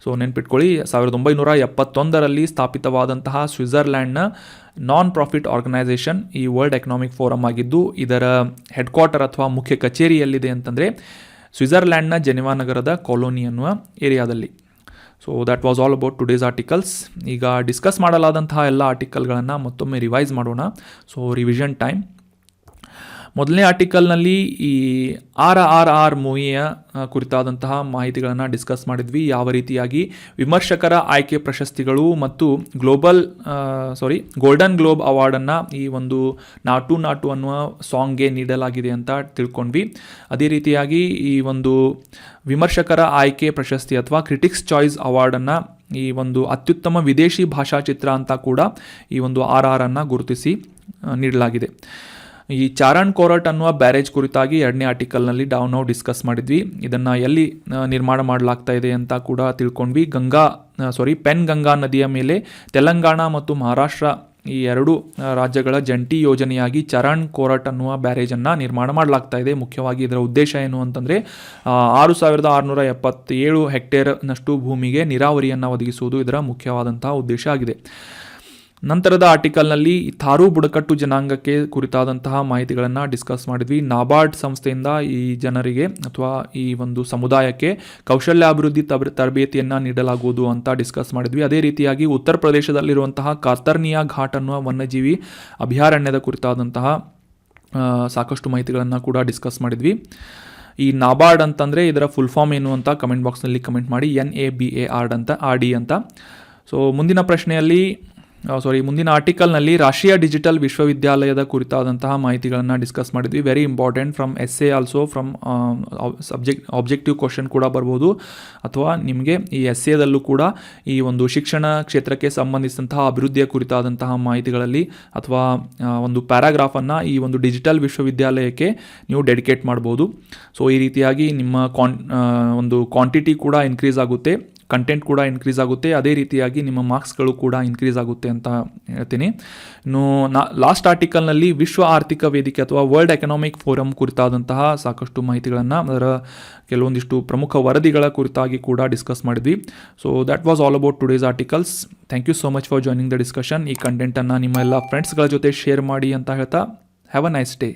ಸೊ ನೆನ್ಪಿಟ್ಕೊಳ್ಳಿ, 1971ರಲ್ಲಿ ಸ್ಥಾಪಿತವಾದಂತಹ ಸ್ವಿಟ್ಜರ್ಲ್ಯಾಂಡ್ನ ನಾನ್ ಪ್ರಾಫಿಟ್ ಆರ್ಗನೈಸೇಷನ್ ಈ ವರ್ಲ್ಡ್ ಎಕನಾಮಿಕ್ ಫೋರಮ್ ಆಗಿದ್ದು, ಇದರ ಹೆಡ್ ಕ್ವಾರ್ಟರ್ ಅಥವಾ ಮುಖ್ಯ ಕಚೇರಿಯಲ್ಲಿದೆ ಅಂತಂದರೆ ಸ್ವಿಟ್ಜರ್ಲ್ಯಾಂಡ್ನ ಜೆನಿವಾ ನಗರದ ಕಾಲೋನಿ ಅನ್ನುವ ಏರಿಯಾದಲ್ಲಿ. So that was all about today's articles. ಈಗ ಡಿಸ್ಕಸ್ ಮಾಡಲಾದಂತಹ ಎಲ್ಲ ಆರ್ಟಿಕಲ್ಗಳನ್ನು ಮತ್ತೊಮ್ಮೆ ರಿವೈಸ್ ಮಾಡೋಣ. So revision time. ಮೊದಲನೇ ಆರ್ಟಿಕಲ್ನಲ್ಲಿ ಈ RRR ಮೂವಿಯ ಕುರಿತಾದಂತಹ ಮಾಹಿತಿಗಳನ್ನು ಡಿಸ್ಕಸ್ ಮಾಡಿದ್ವಿ. ಯಾವ ರೀತಿಯಾಗಿ ವಿಮರ್ಶಕರ ಆಯ್ಕೆ ಪ್ರಶಸ್ತಿಗಳು ಮತ್ತು ಗೋಲ್ಡನ್ ಗ್ಲೋಬ್ ಅವಾರ್ಡನ್ನು ಈ ಒಂದು ನಾಟು ನಾಟು ಅನ್ನುವ ಸಾಂಗ್ಗೆ ನೀಡಲಾಗಿದೆ ಅಂತ ತಿಳ್ಕೊಂಡ್ವಿ. ಅದೇ ರೀತಿಯಾಗಿ ಈ ಒಂದು ವಿಮರ್ಶಕರ ಆಯ್ಕೆ ಪ್ರಶಸ್ತಿ ಅಥವಾ ಕ್ರಿಟಿಕ್ಸ್ ಚಾಯ್ಸ್ ಅವಾರ್ಡನ್ನು ಈ ಒಂದು ಅತ್ಯುತ್ತಮ ವಿದೇಶಿ ಭಾಷಾ ಚಿತ್ರ ಅಂತ ಕೂಡ ಈ ಒಂದು RRR ಗುರುತಿಸಿ ನೀಡಲಾಗಿದೆ. ಈ ಚಾರಣ್ ಕೋರಟ್ ಅನ್ನುವ ಬ್ಯಾರೇಜ್ ಕುರಿತಾಗಿ ಎರಡನೇ ಆರ್ಟಿಕಲ್ನಲ್ಲಿ ನಾವು ಡಿಸ್ಕಸ್ ಮಾಡಿದ್ವಿ. ಇದನ್ನು ಎಲ್ಲಿ ನಿರ್ಮಾಣ ಮಾಡಲಾಗ್ತಾ ಇದೆ ಅಂತ ಕೂಡ ತಿಳ್ಕೊಂಡ್ವಿ. ಪೆನ್ಗಂಗಾ ನದಿಯ ಮೇಲೆ ತೆಲಂಗಾಣ ಮತ್ತು ಮಹಾರಾಷ್ಟ್ರ ಈ ಎರಡು ರಾಜ್ಯಗಳ ಜಂಟಿ ಯೋಜನೆಯಾಗಿ ಚರಣ್ ಕೋರಟ್ ಅನ್ನುವ ಬ್ಯಾರೇಜನ್ನು ನಿರ್ಮಾಣ ಮಾಡಲಾಗ್ತಾ ಇದೆ. ಮುಖ್ಯವಾಗಿ ಇದರ ಉದ್ದೇಶ ಏನು ಅಂತಂದರೆ 6677 ಹೆಕ್ಟೇರ್ನಷ್ಟು ಭೂಮಿಗೆ ನೀರಾವರಿಯನ್ನು ಒದಗಿಸುವುದು ಇದರ ಮುಖ್ಯವಾದಂತಹ ಉದ್ದೇಶ ಆಗಿದೆ. ನಂತರದ ಆರ್ಟಿಕಲ್ನಲ್ಲಿ ಥಾರು ಬುಡಕಟ್ಟು ಜನಾಂಗಕ್ಕೆ ಕುರಿತಾದಂತಹ ಮಾಹಿತಿಗಳನ್ನು ಡಿಸ್ಕಸ್ ಮಾಡಿದ್ವಿ. ನಾಬಾರ್ಡ್ ಸಂಸ್ಥೆಯಿಂದ ಈ ಜನರಿಗೆ ಅಥವಾ ಈ ಒಂದು ಸಮುದಾಯಕ್ಕೆ ಕೌಶಲ್ಯಾಭಿವೃದ್ಧಿ ತರಬೇತಿಯನ್ನು ನೀಡಲಾಗುವುದು ಅಂತ ಡಿಸ್ಕಸ್ ಮಾಡಿದ್ವಿ. ಅದೇ ರೀತಿಯಾಗಿ ಉತ್ತರ ಪ್ರದೇಶದಲ್ಲಿರುವಂತಹ ಕಾತರ್ನಿಯಾ ಘಾಟ್ ಅನ್ನುವ ವನ್ಯಜೀವಿ ಅಭಯಾರಣ್ಯದ ಕುರಿತಾದಂತಹ ಸಾಕಷ್ಟು ಮಾಹಿತಿಗಳನ್ನು ಕೂಡ ಡಿಸ್ಕಸ್ ಮಾಡಿದ್ವಿ. ಈ ನಾಬಾರ್ಡ್ ಅಂತಂದರೆ ಇದರ ಫುಲ್ ಫಾರ್ಮ್ ಏನು ಅಂತ ಕಮೆಂಟ್ ಬಾಕ್ಸ್ನಲ್ಲಿ ಕಮೆಂಟ್ ಮಾಡಿ. NABARD ಅಂತ. ಸೊ ಮುಂದಿನ ಆರ್ಟಿಕಲ್ನಲ್ಲಿ ರಾಷ್ಟ್ರೀಯ ಡಿಜಿಟಲ್ ವಿಶ್ವವಿದ್ಯಾಲಯದ ಕುರಿತಾದಂತಹ ಮಾಹಿತಿಗಳನ್ನು ಡಿಸ್ಕಸ್ ಮಾಡಿದ್ವಿ. Very important from essay also, from objective question ಕೂಡ ಬರ್ಬೋದು, ಅಥವಾ ನಿಮಗೆ ಈ ಎಸ್ಸೇದಲ್ಲೂ ಕೂಡ ಈ ಒಂದು ಶಿಕ್ಷಣ ಕ್ಷೇತ್ರಕ್ಕೆ ಸಂಬಂಧಿಸಿದಂತಹ ಅಭಿವೃದ್ಧಿಯ ಕುರಿತಾದಂತಹ ಮಾಹಿತಿಗಳಲ್ಲಿ ಅಥವಾ ಒಂದು ಪ್ಯಾರಾಗ್ರಾಫನ್ನು ಈ ಒಂದು ಡಿಜಿಟಲ್ ವಿಶ್ವವಿದ್ಯಾಲಯಕ್ಕೆ ನೀವು ಡೆಡಿಕೇಟ್ ಮಾಡ್ಬೋದು. ಸೊ ಈ ರೀತಿಯಾಗಿ ನಿಮ್ಮ ಒಂದು ಕ್ವಾಂಟಿಟಿ ಕೂಡ ಇನ್ಕ್ರೀಸ್ ಆಗುತ್ತೆ, ಕಂಟೆಂಟ್ ಕೂಡ ಇನ್ಕ್ರೀಸ್ ಆಗುತ್ತೆ, ಅದೇ ರೀತಿಯಾಗಿ ನಿಮ್ಮ ಮಾರ್ಕ್ಸ್ಗಳು ಕೂಡ ಇನ್ಕ್ರೀಸ್ ಆಗುತ್ತೆ ಅಂತ ಹೇಳ್ತೀನಿ. ಇನ್ನು ಲಾಸ್ಟ್ ಆರ್ಟಿಕಲ್ನಲ್ಲಿ ವಿಶ್ವ ಆರ್ಥಿಕ ವೇದಿಕೆ ಅಥವಾ ವರ್ಲ್ಡ್ ಎಕನಾಮಿಕ್ ಫೋರಮ್ ಕುರಿತಾದಂತಹ ಸಾಕಷ್ಟು ಮಾಹಿತಿಗಳನ್ನು, ಅದರ ಕೆಲವೊಂದಿಷ್ಟು ಪ್ರಮುಖ ವರದಿಗಳ ಕುರಿತಾಗಿ ಕೂಡ ಡಿಸ್ಕಸ್ ಮಾಡಿದ್ವಿ. So that was all about today's articles. Thank you so much for joining the discussion. ಈ ಕಂಟೆಂಟನ್ನು ನಿಮ್ಮ ಎಲ್ಲ ಫ್ರೆಂಡ್ಸ್ಗಳ ಜೊತೆ ಶೇರ್ ಮಾಡಿ ಅಂತ ಹೇಳ್ತಾ, ಹ್ಯಾವ್ ಅ ನೈಸ್ ಡೇ.